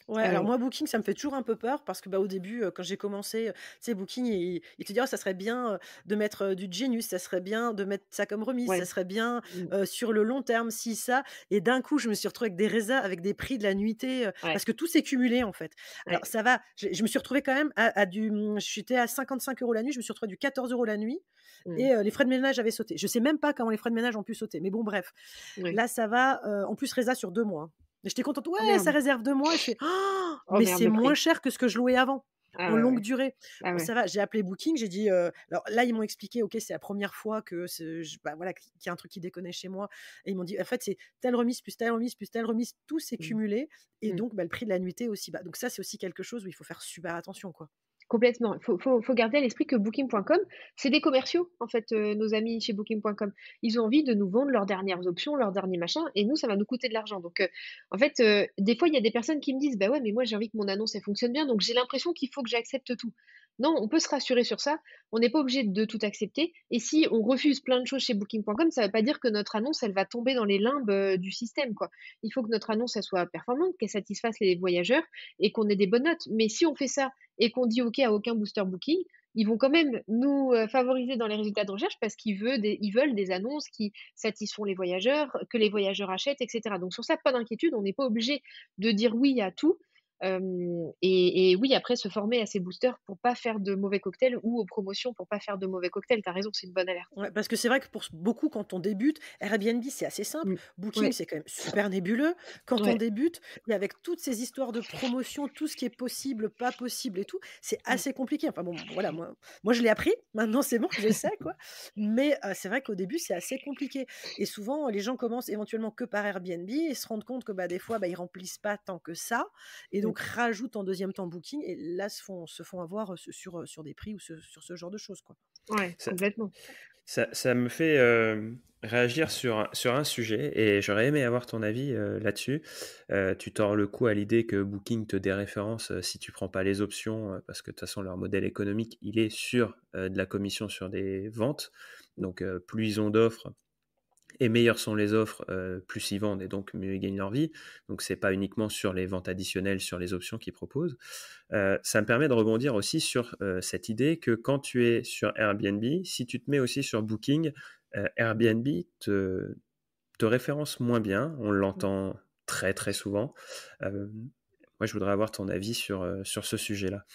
Ouais, alors moi, Booking, ça me fait toujours un peu peur parce que, bah, au début, quand j'ai commencé, tu sais, Booking, il te dit: «Oh, ça serait bien, de mettre, du Genius, ça serait bien de mettre ça comme remise, ça Ouais. serait bien, Mmh. sur le long terme, ci, ça» et d'un coup, je me suis retrouvée avec des résas, avec des prix de la nuitée, Ouais, parce que tout s'est cumulé, en fait. Alors ouais. ça va, je me suis retrouvée quand même à du, j'étais à 55 € la nuit, je me suis retrouvée à du 14 € la nuit Mmh. et les frais de ménage avaient sauté. Je sais même pas comment les frais de ménage ont pu sauter, mais bon, bref. Ouais. Là, ça va, en plus résa sur 2 mois, hein. Et j'étais contente: Oh «Ouais, ça merde! réserve 2 mois» et je fais: «Oh, Oh mais merde, c'est le moins prix. cher que ce que je louais avant, Ah en ouais, longue ouais. durée». Ah Bon ouais. ça va, j'ai appelé Booking, j'ai dit, alors là, ils m'ont expliqué: «OK, c'est la première fois que ce j bah, voilà, qu'il y a un truc qui déconnait chez moi» et ils m'ont dit: «En fait, c'est telle remise, plus telle remise, plus telle remise, tout s'est Mmh. cumulé et Mmh. donc bah, le prix de la nuitée est aussi bas». Donc ça, c'est aussi quelque chose où il faut faire super attention, quoi. Complètement. Il faut garder à l'esprit que Booking.com, c'est des commerciaux, en fait, nos amis chez Booking.com. Ils ont envie de nous vendre leurs dernières options, leurs derniers machins et nous, ça va nous coûter de l'argent. Donc, en fait, des fois, il y a des personnes qui me disent: «Bah, ouais, mais moi, j'ai envie que mon annonce, elle fonctionne bien, donc j'ai l'impression qu'il faut que j'accepte tout». Non, on peut se rassurer sur ça. On n'est pas obligé de tout accepter et si on refuse plein de choses chez Booking.com, ça ne veut pas dire que notre annonce, elle va tomber dans les limbes, du système, quoi. Il faut que notre annonce, elle soit performante, qu'elle satisfasse les voyageurs et qu'on ait des bonnes notes. Mais si on fait ça et qu'on dit OK à aucun booster booking, ils vont quand même nous, favoriser dans les résultats de recherche parce ils veulent des annonces qui satisfont les voyageurs, que les voyageurs achètent et cetera. Donc sur ça, pas d'inquiétude, on n'est pas obligé de dire oui à tout, et oui, après se former à ces boosters pour pas faire de mauvais cocktails ou aux promotions pour pas faire de mauvais cocktails. Tu as raison, c'est une bonne alerte. Ouais, parce que c'est vrai que pour beaucoup, quand on débute, Airbnb, c'est assez simple. Mmh. Booking, Ouais, c'est quand même super nébuleux. Quand on ouais. débute, et avec toutes ces histoires de promotion, tout ce qui est possible, pas possible et tout, c'est Mmh. assez compliqué. Enfin bon, voilà, moi je l'ai appris. Maintenant, c'est bon, je sais quoi. Mais c'est vrai qu'au début, c'est assez compliqué. Et souvent, les gens commencent éventuellement que par Airbnb et se rendent compte que bah, des fois, bah, ils remplissent pas tant que ça. Et Mmh. donc, rajoutent en deuxième temps Booking. Et là, se font avoir sur des prix ou sur ce genre de choses, quoi. Ouais, Ça, complètement. ça me fait réagir sur un sujet et j'aurais aimé avoir ton avis là-dessus. Tu tords le cou à l'idée que Booking te déréférence si tu prends pas les options parce que de toute façon leur modèle économique il est sur de la commission sur des ventes. Donc plus ils ont d'offres et meilleures sont les offres, plus ils vendent et donc mieux ils gagnent leur vie. Donc c'est pas uniquement sur les ventes additionnelles, sur les options qu'ils proposent. Ça me permet de rebondir aussi sur cette idée que quand tu es sur Airbnb, si tu te mets aussi sur Booking, Airbnb te référence moins bien. On Mmh. l'entend très très souvent. Moi, je voudrais avoir ton avis sur ce sujet-là.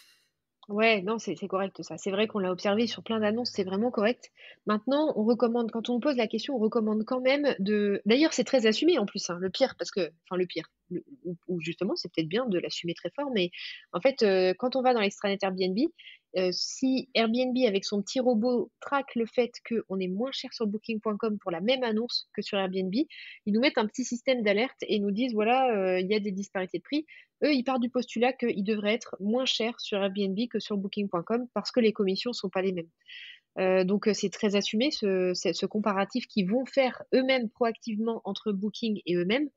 Ouais, non, c'est correct ça. C'est vrai qu'on l'a observé sur plein d'annonces, c'est vraiment correct. Maintenant, on recommande quand on pose la question, on recommande quand même de d'ailleurs, c'est très assumé en plus, hein, le pire parce que enfin le pire, le ou justement, c'est peut-être bien de l'assumer très fort, mais en fait, quand on va dans l'extranet Airbnb, si Airbnb avec son petit robot traque le fait qu'on est moins cher sur booking.com pour la même annonce que sur Airbnb, ils nous mettent un petit système d'alerte et nous disent: «Voilà, il y a des disparités de prix». Eux, ils partent du postulat qu'il devrait être moins cher sur Airbnb que sur Booking.com parce que les commissions sont pas les mêmes. Donc c'est très assumé ce comparatif qu'ils vont faire eux-mêmes proactivement entre Booking et eux-mêmes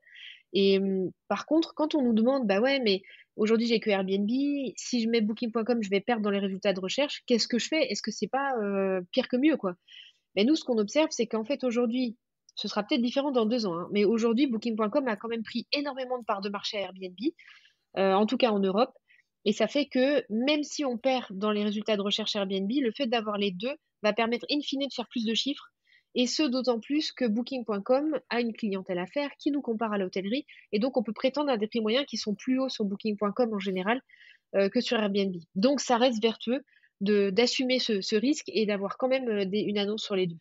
et par contre, quand on nous demande: «Bah, ouais, mais aujourd'hui j'ai que Airbnb, si je mets Booking.com, je vais perdre dans les résultats de recherche, qu'est-ce que je fais? Est-ce que c'est pas, pire que mieux, quoi?» Mais nous, ce qu'on observe, c'est qu'en fait aujourd'hui, ce sera peut-être différent dans 2 ans, hein, mais aujourd'hui Booking.com a quand même pris énormément de parts de marché à Airbnb, en tout cas en Europe. Et ça fait que même si on perd dans les résultats de recherche Airbnb, le fait d'avoir les 2 va permettre in fine de faire plus de chiffres et ce d'autant plus que Booking.com a une clientèle à faire qui nous compare à l'hôtellerie et donc on peut prétendre à des prix moyens qui sont plus hauts sur Booking.com en général, que sur Airbnb. Donc ça reste vertueux de d'assumer ce risque et d'avoir quand même, une annonce sur les 2.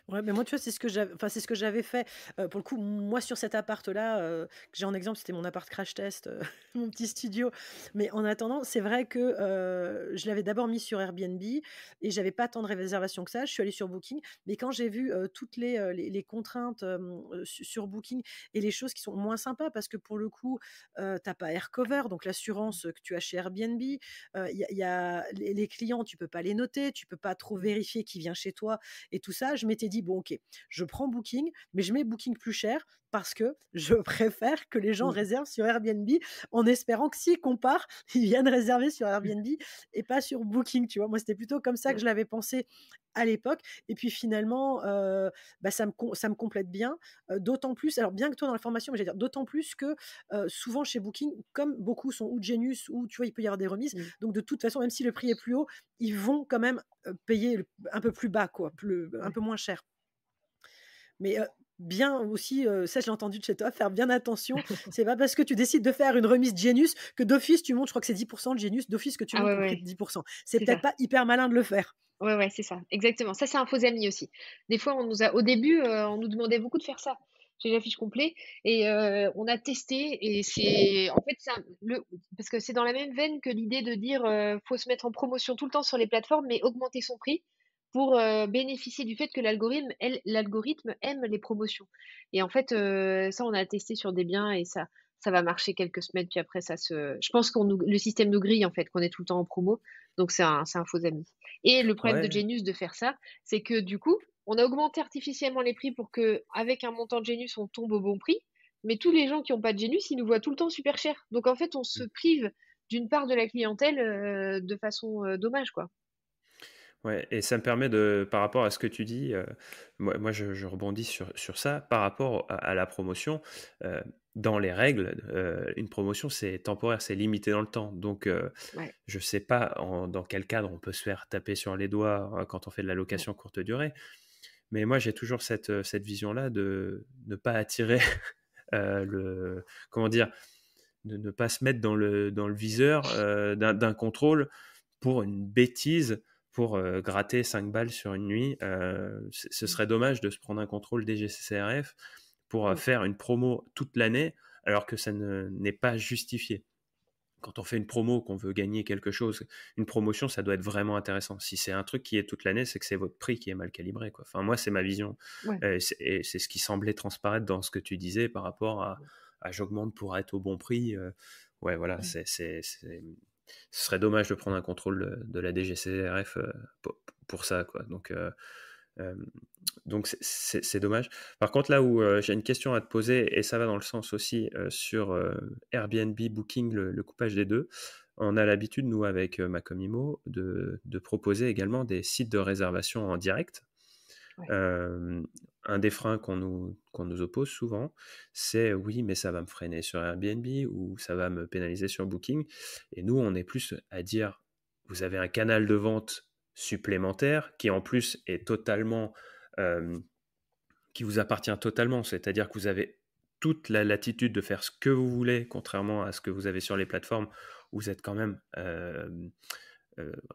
Ouais, mais moi, tu vois, c'est ce que j'avais fait. Pour le coup, moi, sur cet appart-là, que j'ai en exemple, c'était mon appart crash test, mon petit studio. Mais en attendant, c'est vrai que, je l'avais d'abord mis sur Airbnb et j'avais pas tant de réservations que ça. Je suis allée sur Booking, mais quand j'ai vu, toutes les contraintes, sur Booking et les choses qui sont moins sympas parce que pour le coup, tu pas AirCover, donc l'assurance, que tu as chez Airbnb. Il y a les clients, tu peux pas les noter, tu peux pas trop vérifier qui vient chez toi et tout ça, je m'étais dit: «Bon OK, je prends Booking, mais je mets Booking plus cher parce que je préfère que les gens Mmh. réservent sur Airbnb en espérant que s'ils comparent, ils viennent réserver sur Airbnb et pas sur Booking», tu vois? Moi, c'était plutôt comme ça que je l'avais pensé à l'époque et puis finalement, ça me complète bien, d'autant plus alors bien que toi dans la formation, mais j'allais dire d'autant plus que, souvent chez Booking, comme beaucoup sont ou Genius ou tu vois, il peut y avoir des remises, Mmh. donc de toute façon, même si le prix est plus haut, ils vont quand même, payer un peu plus bas quoi, un Ouais. peu moins cher. Mais, bien aussi, ça je l'ai entendu de chez toi, faire bien attention. C'est pas parce que tu décides de faire une remise Genius que d'office tu montes, je crois que c'est 10 de Genius, d'office que tu Ah montes ouais, ton prix ouais, de 10. C'est c'est peut-être ça. pas hyper malin de le faire. Ouais, ouais, c'est ça, exactement. Ça, c'est un faux ami aussi. Des fois, on nous a au début, on nous demandait beaucoup de faire ça, chez l'affiche complet et on a testé et c'est en fait, ça le parce que c'est dans la même veine que l'idée de dire, faut se mettre en promotion tout le temps sur les plateformes, mais augmenter son prix pour, bénéficier du fait que l'algorithme aime les promotions et en fait, ça, on a testé sur des biens et ça va marcher quelques semaines, puis après je pense qu'on nous le système nous grille, en fait, qu'on est tout le temps en promo, donc c'est un faux ami. Et le problème de Ouais, Genius de faire ça, c'est que du coup, on a augmenté artificiellement les prix pour que, avec un montant de Genius, on tombe au bon prix. Mais tous les gens qui ont pas de Genius, ils nous voient tout le temps super cher. Donc en fait, on se prive d'une part de la clientèle, de façon, dommage, quoi. ouais, et ça me permet de, par rapport à ce que tu dis, moi je rebondis sur ça, par rapport à la promotion, dans les règles, une promotion c'est temporaire, c'est limité dans le temps. Donc Ouais, je sais pas dans quel cadre on peut se faire taper sur les doigts quand on fait de la ouais, location courte durée, mais moi j'ai toujours cette vision-là de ne pas attirer comment dire, de ne pas se mettre dans le viseur d'un contrôle pour une bêtise, pour gratter 5 balles sur une nuit. Ce mmh, serait dommage de se prendre un contrôle DGCCRF pour mmh, faire une promo toute l'année alors que ça n'est pas justifié. Quand on fait une promo, qu'on veut gagner quelque chose, une promotion, ça doit être vraiment intéressant. Si c'est un truc qui est toute l'année, c'est que c'est votre prix qui est mal calibré, quoi. Enfin, moi, c'est ma vision. ouais, Et c'est ce qui semblait transparaître dans ce que tu disais par rapport à j'augmente pour être au bon prix. Ouais, voilà, mmh, ce serait dommage de prendre un contrôle de la DGCRF pour ça, quoi. Euh, donc c'est dommage. Par contre, là où j'ai une question à te poser, et ça va dans le sens aussi sur Airbnb, Booking, le coupage des deux, on a l'habitude, nous, avec Macomimo, de proposer également des sites de réservation en direct. ouais, Euh, un des freins qu'on nous oppose souvent, c'est oui, mais ça va me freiner sur Airbnb ou ça va me pénaliser sur Booking. Et nous, on est plus à dire, vous avez un canal de vente supplémentaire qui en plus est totalement, euh, qui vous appartient totalement, c'est-à-dire que vous avez toute la latitude de faire ce que vous voulez, contrairement à ce que vous avez sur les plateformes où vous êtes quand même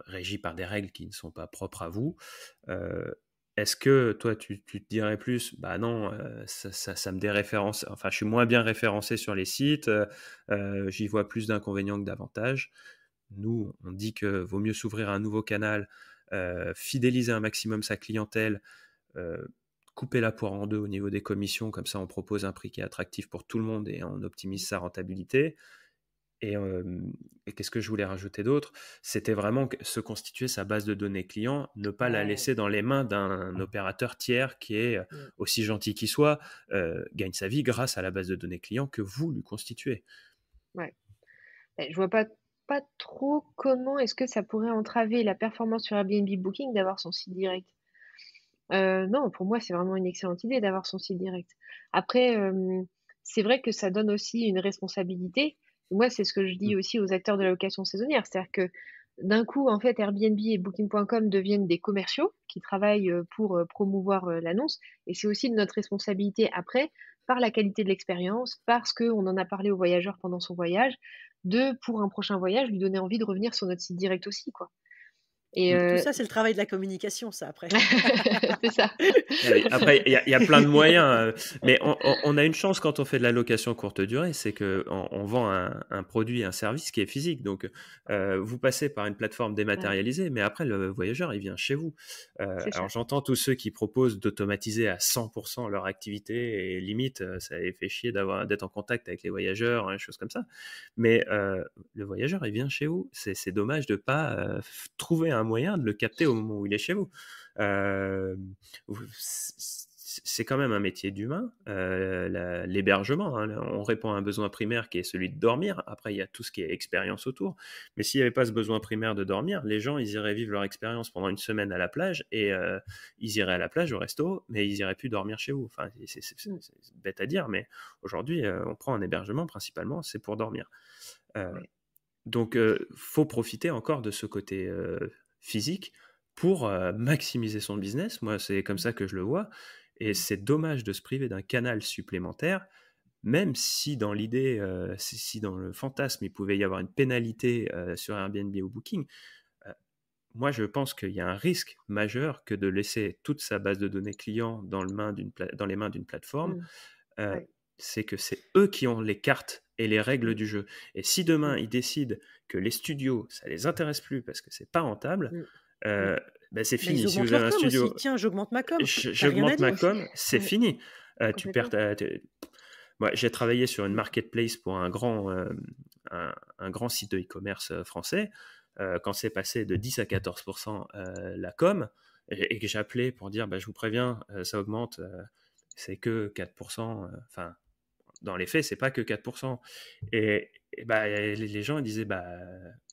régi par des règles qui ne sont pas propres à vous. Euh, Est-ce que toi, tu te dirais plus, bah non, ça me déréférence, enfin, je suis moins bien référencé sur les sites, j'y vois plus d'inconvénients que d'avantages. Nous, on dit que vaut mieux s'ouvrir à un nouveau canal, fidéliser un maximum sa clientèle, euh, couper la poire en deux au niveau des commissions, comme ça on propose un prix qui est attractif pour tout le monde et on optimise sa rentabilité. Et qu'est-ce que je voulais rajouter d'autre? C'était vraiment se constituer sa base de données client, ne pas la ouais, laisser dans les mains d'un opérateur tiers qui est mmh, aussi gentil qu'il soit, gagne sa vie grâce à la base de données client que vous lui constituez. ouais. Je vois pas trop comment est-ce que ça pourrait entraver la performance sur Airbnb Booking d'avoir son site direct? Non, pour moi, c'est vraiment une excellente idée d'avoir son site direct. Après, c'est vrai que ça donne aussi une responsabilité. Moi, c'est ce que je dis Mm. aussi aux acteurs de la location saisonnière. C'est-à-dire que d'un coup, en fait, Airbnb et Booking.com deviennent des commerciaux qui travaillent, pour, promouvoir, l'annonce et c'est aussi de notre responsabilité après, par la qualité de l'expérience, parce qu'on en a parlé au voyageur pendant son voyage, pour un prochain voyage, lui donner envie de revenir sur notre site direct aussi, quoi et Tout ça, c'est le travail de la communication, ça, après. c'est ça. Après, il y a plein de moyens, mais on a une chance quand on fait de la location courte durée, c'est qu'on vend un produit, un service qui est physique. Donc, vous passez par une plateforme Ouais, dématérialisée, mais après, le voyageur, il vient chez vous. c'est ça. Alors, j'entends tous ceux qui proposent d'automatiser à 100% leur activité et limite, ça les fait chier d'être en contact avec les voyageurs, hein, des choses comme ça. Mais le voyageur, il vient chez vous. C'est dommage de ne pas trouver un moyen de le capter au moment où il est chez vous. Euh, c'est quand même un métier d'humain, l'hébergement, hein. On répond à un besoin primaire qui est celui de dormir. Après, il y a tout ce qui est expérience autour. Mais s'il n'y avait pas ce besoin primaire de dormir, les gens, ils iraient vivre leur expérience pendant une semaine à la plage et ils iraient à la plage, au resto, mais ils iraient plus dormir chez vous. Enfin, Mm. c'est bête à dire, mais aujourd'hui, on prend un hébergement principalement, c'est pour dormir. Euh, Ouais. donc, faut profiter encore de ce côté physique pour maximiser son business. Moi, c'est comme ça que je le vois. Et Mm. c'est dommage de se priver d'un canal supplémentaire, même si dans l'idée, si dans le fantasme, il pouvait y avoir une pénalité sur Airbnb ou Booking. euh, Moi, je pense qu'il y a un risque majeur que de laisser toute sa base de données clients dans les mains d'une plateforme. Mm. euh, Ouais. c'est que c'est eux qui ont les cartes et les règles Mm. du jeu. Et si demain, Mm. ils décident que les studios, ça les intéresse plus parce que c'est pas rentable, Mm. Mm. euh, ben c'est Bah, ils fini. Si augmentent vous avez leur un com aussi. studio, Tiens, j'augmente ma com. T'as rien à j'augmente ma dire. com, c'est Ouais, fini. Tu perds complètement. Moi, j'ai travaillé sur une Mm. marketplace pour un grand site de e-commerce français. Quand c'est passé de 10 à 14% la com, et que j'ai appelé pour dire bah, je vous préviens, ça augmente, c'est que 4%. Enfin, dans les faits, c'est pas que 4%. Et bah, les gens ils disaient bah,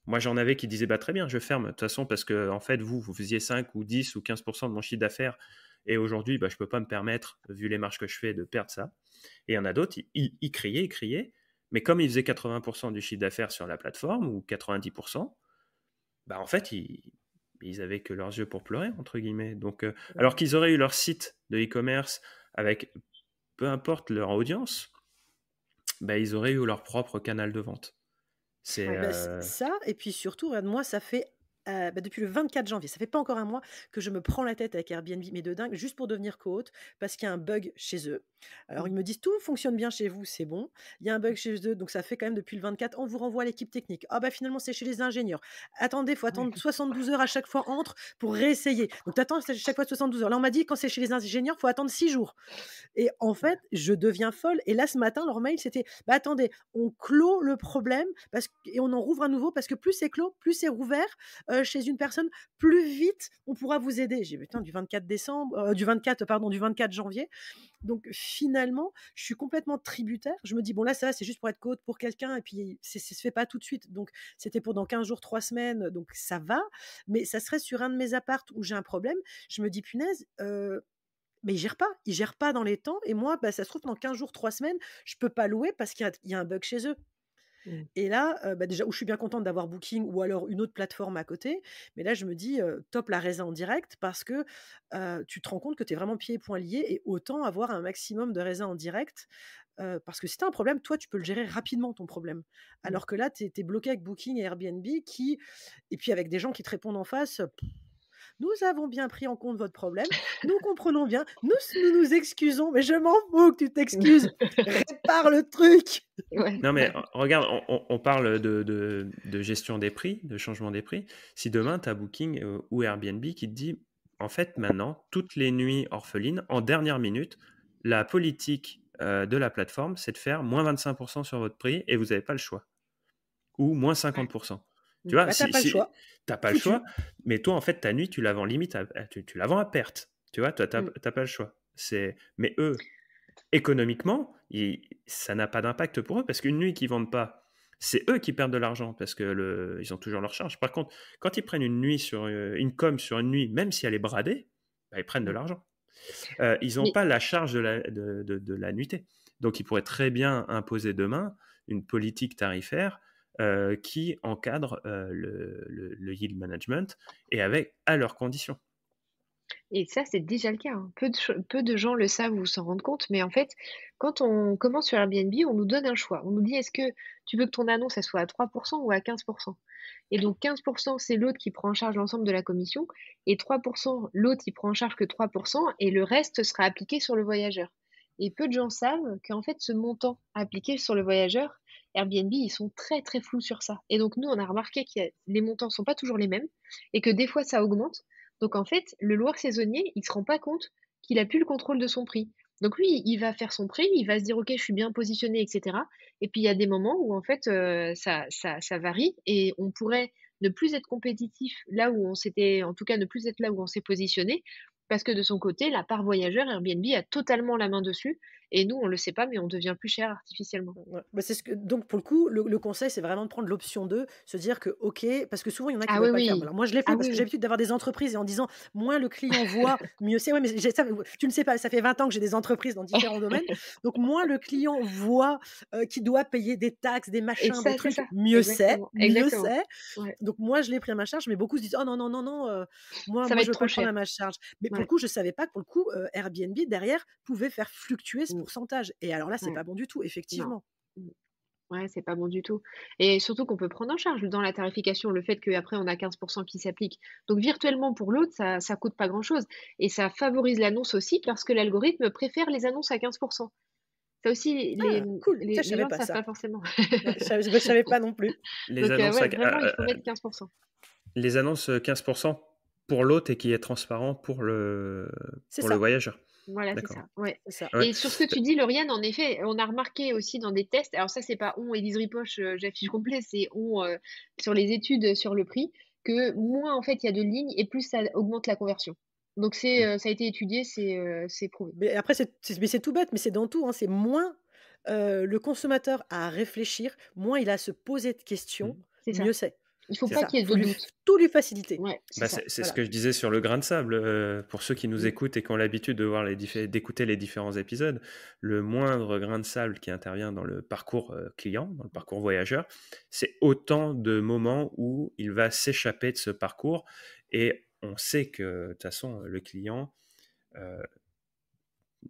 moi j'en avais qui disaient bah, très bien, je ferme de toute façon parce que en fait, vous faisiez 5 ou 10 ou 15% de mon chiffre d'affaires. Et aujourd'hui, bah, je peux pas me permettre, vu les marges que je fais, de perdre ça. Et il y en a d'autres, ils criaient, ils criaient, mais comme ils faisaient 80% du chiffre d'affaires sur la plateforme, ou 90%, bah en fait, ils avaient que leurs yeux pour pleurer, entre guillemets. Donc, alors Ouais. qu'ils auraient eu leur site de e-commerce avec peu importe leur audience, bah, ils auraient eu leur propre canal de vente. C'est Ouais. Bah, ça, et puis surtout, regarde, moi, ça fait bah, depuis le 24 janvier, ça fait pas encore un mois que je me prends la tête avec Airbnb, mais de dingue, juste pour devenir co-hôte, parce qu'il y a un bug chez eux. Alors, ils Mm. me disent tout fonctionne bien chez vous, c'est bon. Il y a un bug chez eux, donc ça fait quand même depuis le 24, on vous renvoie à l'équipe technique. Ah, bah finalement, c'est chez les ingénieurs. Attendez, il faut Ouais. attendre 72 heures à chaque fois entre pour réessayer. Donc, tu attends chaque fois 72 heures. Là, on m'a dit quand c'est chez les ingénieurs, il faut attendre 6 jours. Et en fait, je deviens folle. Et là, ce matin, leur mail, c'était bah, attendez, on clôt le problème et on en rouvre un nouveau parce que plus c'est clos, plus c'est rouvert chez une personne, plus vite on pourra vous aider. J'ai putain, du 24 décembre, du 24 janvier. Donc finalement, je suis complètement tributaire. Je me dis, bon là, ça va, c'est juste pour être coach pour quelqu'un, et puis ça se fait pas tout de suite. Donc c'était pour dans 15 jours, 3 semaines, donc ça va. Mais ça serait sur un de mes apparts où j'ai un problème. Je me dis, punaise, mais ils gèrent pas dans les temps, et moi, bah, ça se trouve dans 15 jours, 3 semaines, je peux pas louer parce qu'il y a un bug chez eux. Mm. Et là, bah, déjà où je suis bien contente d'avoir Booking ou alors une autre plateforme à côté, mais là je me dis, top la résa en direct parce que, tu te rends compte que tu es vraiment pieds et poings liés, et autant avoir un maximum de résa en direct, parce que si tu as un problème, toi tu peux le gérer rapidement ton problème. Mm. Alors que là, tu es bloqué avec Booking et Airbnb et puis avec des gens qui te répondent en face, nous avons bien pris en compte votre problème, nous comprenons bien, nous nous excusons, mais je m'en fous que tu t'excuses, répare le truc. Ouais. Non, mais regarde, on parle de gestion des prix, de changement des prix. Si demain, tu as Booking ou Airbnb qui te dit, en fait, maintenant, toutes les nuits orphelines, en dernière minute, la politique de la plateforme, c'est de faire moins 25% sur votre prix et vous n'avez pas le choix. Ou moins Ouais. 50%. Tu Mm. vois, Bah, t'as pas le si choix, t'as pas le choix, foutu. mais toi, en fait, ta nuit, tu la vends limite, tu la vends à perte. Tu vois, toi, Mm. t'as pas le choix. Mais eux, économiquement, ça n'a pas d'impact pour eux parce qu'une nuit qu'ils vendent pas, c'est eux qui perdent de l'argent parce que ils ont toujours leur charge. Par contre, quand ils prennent une nuit sur une com sur une nuit, même si elle est bradée, bah, ils prennent de Mm. l'argent. Ils n'ont Mais pas la charge de la nuitée. Donc, ils pourraient très bien imposer demain une politique tarifaire qui encadre le yield management et à leurs conditions. Et ça, c'est déjà le cas, hein. Peu de gens le savent ou s'en rendent compte, mais en fait, quand on commence sur Airbnb, on nous donne un choix. On nous dit, est-ce que tu veux que ton annonce, elle soit à 3% ou à 15%? Et donc 15%, c'est l'autre qui prend en charge l'ensemble de la commission, et 3%, l'autre, il prend en charge que 3%, et le reste sera appliqué sur le voyageur. Et peu de gens savent qu'en fait, ce montant appliqué sur le voyageur, Airbnb, ils sont très très flous sur ça. Et donc nous, on a remarqué que les montants sont pas toujours les mêmes, et que des fois, ça augmente. Donc en fait, le loueur saisonnier, il se rend pas compte qu'il a plus le contrôle de son prix. Donc lui, il va faire son prix, il va se dire OK, je suis bien positionné, etc. Et puis il y a des moments où en fait ça varie et on pourrait ne plus être compétitif là où on s'était, en tout cas ne plus être là où on s'est positionné, parce que de son côté, la part voyageur, Airbnb a totalement la main dessus et nous, on le sait pas, mais on devient plus cher artificiellement. Ouais, bah, c'est ce que donc pour le coup, le conseil, c'est vraiment de prendre l'option 2, se dire que OK parce que souvent, il y en a qui Ah veulent oui, pas le faire. oui. Alors moi, je l'ai Ah fait parce oui, que j'ai oui. l'habitude d'avoir des entreprises et en disant: «Moins le client voit, mieux c'est». Ouais, mais j'ai ça tu ne sais pas, ça fait 20 ans que j'ai des entreprises dans différents domaines, donc moins le client voit, qu'il doit payer des taxes, des Et machins, des ça, c'est trucs, ça. Exactement, mieux exactement. c'est. Ouais. Donc moi, je l'ai pris à ma charge, mais beaucoup se disent: «Oh non, non, non, non, moi Ça va je être veux pas trop le prendre cher. à ma charge». Mais pour le Ouais. coup, je savais pas que pour le coup, Airbnb derrière pouvait faire fluctuer ce Mmh. pourcentage et alors là, c'est Ouais. pas bon du tout, Non. effectivement. Mmh. Ouais, c'est pas bon du tout et surtout qu'on peut prendre en charge dans la tarification le fait qu'après on a 15 qui s'appliquent. Donc virtuellement pour l'autre, ça coûte pas grand-chose et ça favorise l'annonce aussi parce que l'algorithme préfère les annonces à 15. Ça aussi, Ah cool, ça je les savais gens ne pas savent ça. pas forcément. Je savais pas non plus. Les Donc annonces, ouais, vraiment, il faut mettre 15. les annonces 15% pour l'hôte et qui est transparent C'est pour le ça, voyageur. Voilà, c'est D'accord. ça, ouais c'est ça. Ouais. et sur ce que tu dis, Lauriane, en effet, on a remarqué aussi dans des tests, alors ça, c'est pas on Élise Ripoche, j'affiche complet, c'est on, sur les études, sur le prix, que moins, en fait, il y a de lignes et plus ça augmente la conversion. Donc Mmh. ça a été étudié, c'est prouvé. Mais après c'est tout bête, mais c'est dans tout, hein, c'est moins, le consommateur a à réfléchir, moins il a à se poser de questions, Mmh. C'est ça. mieux c'est. Il faut C'est C'est pas ça. ça, qu'il y ait faut de lui doute. tout lui faciliter. Ouais, c'est Bah, ça. c'est ce Voilà. que je disais sur le grain de sable, pour ceux qui nous Mmh. écoutent et qui ont l'habitude de voir d'écouter les différents épisodes, le moindre grain de sable qui intervient dans le parcours, client, dans le parcours voyageur, c'est autant de moments où il va s'échapper de ce parcours et on sait que de toute façon, le client, heu,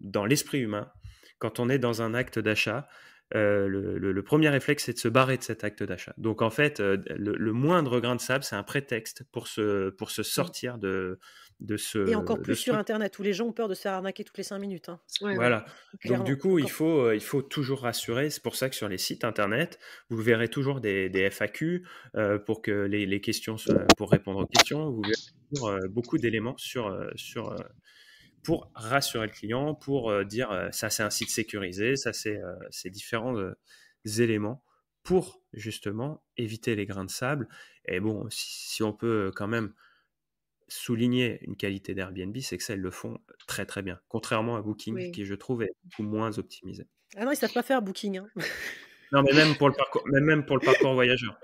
dans l'esprit humain, quand on est dans un acte d'achat, le 1er réflexe, c'est de se barrer de cet acte d'achat. Donc en fait, le moindre grain de sable, c'est un prétexte pour se Mmh. sortir Et encore de plus ce sur truc. internet où les gens ont peur de se faire arnaquer toutes les 5 minutes, hein. Ouais, ouais. Voilà. Donc du Clairement, coup, encore il faut toujours rassurer. C'est pour ça que sur les sites internet, vous verrez toujours des FAQ, pour que les questions soient pour répondre aux questions. Vous verrez toujours, beaucoup d'éléments pour rassurer le client, pour dire ça c'est un site sécurisé, ça c'est différents éléments pour justement éviter les grains de sable. Et bon, si on peut quand même souligner une qualité d'Airbnb, c'est que ça, ils le font très très bien, contrairement à Booking Oui. qui, je trouve, est beaucoup moins optimisé. ah non, ils savent pas faire Booking, hein. Non, mais même pour le parcours voyageur.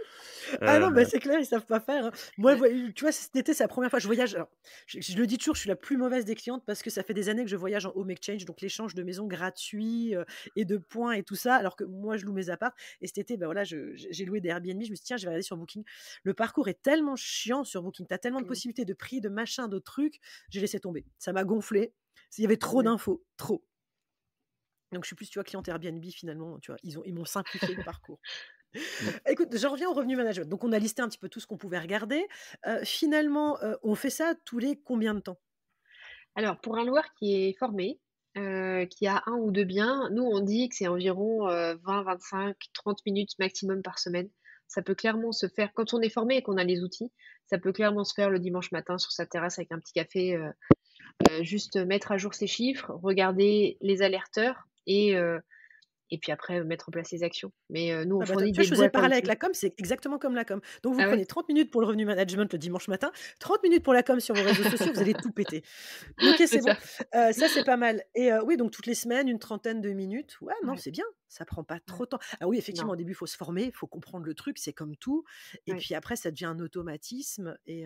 Ah Euh, non, mais c'est clair, ils savent pas faire, hein. Moi, tu vois, cet été, c'est la première fois que je voyage. Alors, je le dis toujours, je suis la plus mauvaise des clientes parce que ça fait des années que je voyage en home exchange, donc l'échange de maisons gratuit et de points et tout ça, alors que moi, je loue mes apparts. Et cet été, ben voilà, j'ai loué des Airbnb. Je me suis dit, tiens, je vais regarder sur Booking. Le parcours est tellement chiant sur Booking. Tu as tellement de Mmh. possibilités de prix, de machin, de trucs. J'ai laissé tomber. Ça m'a gonflé. Il y avait trop Ouais. d'infos, trop. Donc, je suis plus, tu vois, cliente Airbnb finalement. Tu vois, ils m'ont simplifié le parcours. mm. Écoute, j'en reviens au revenu management. Donc, on a listé un petit peu tout ce qu'on pouvait regarder. Finalement, on fait ça tous les combien de temps? Alors pour un loueur qui est formé, qui a un ou 2 biens, nous on dit que c'est environ, 20-25-30 minutes maximum par semaine. Ça peut clairement se faire quand on est formé et qu'on a les outils, ça peut clairement se faire le dimanche matin sur sa terrasse avec un petit café, juste mettre à jour ses chiffres, regarder les alerteurs et puis après, mettre en place les actions. Mais, nous on Ah bah, tu fournit vois, des je faisais le boîtes à parallèle avec outils. la com, c'est exactement comme la com. Donc, vous Ah ouais? prenez 30 minutes pour le revenu management le dimanche matin, 30 minutes pour la com sur vos réseaux sociaux, vous allez tout péter. OK, C'est c'est bon. ça. Ça, c'est pas mal et oui, donc toutes les semaines, une trentaine de minutes. Ouais, non, Ouais, c'est bien, ça prend pas ouais. trop de temps. Ah oui, effectivement, Non, au début, il faut se former, il faut comprendre le truc, c'est comme tout et ouais, puis après, ça devient un automatisme et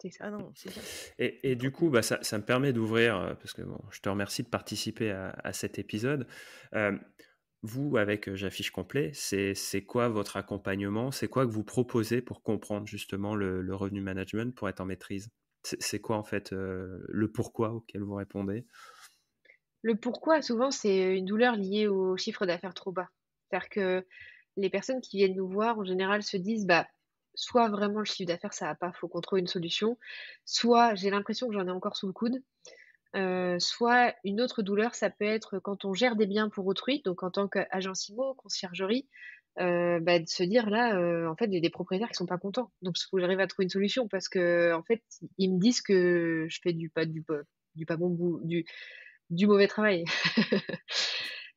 c'est ça. ah non, c'est bien. Et du coup, bah, ça me permet d'ouvrir, parce que bon, je te remercie de participer à cet épisode. Euh, Vous, avec J'affiche complet, c'est quoi votre accompagnement? C'est quoi que vous proposez pour comprendre justement le revenu management, pour être en maîtrise? C'est quoi en fait le pourquoi auquel vous répondez? Le pourquoi, souvent, c'est une douleur liée au chiffre d'affaires trop bas. C'est-à-dire que les personnes qui viennent nous voir, en général, se disent, bah, soit vraiment le chiffre d'affaires, ça va pas, faut qu'on trouve une solution, soit j'ai l'impression que j'en ai encore sous le coude, soit une autre douleur, ça peut être quand on gère des biens pour autrui, donc en tant qu'agence IMO, conciergerie, bah, de se dire là, en fait, j'ai des propriétaires qui sont pas contents, donc il faut que j'arrive à trouver une solution parce que en fait, ils me disent que je fais du pas bon boulot, du mauvais travail.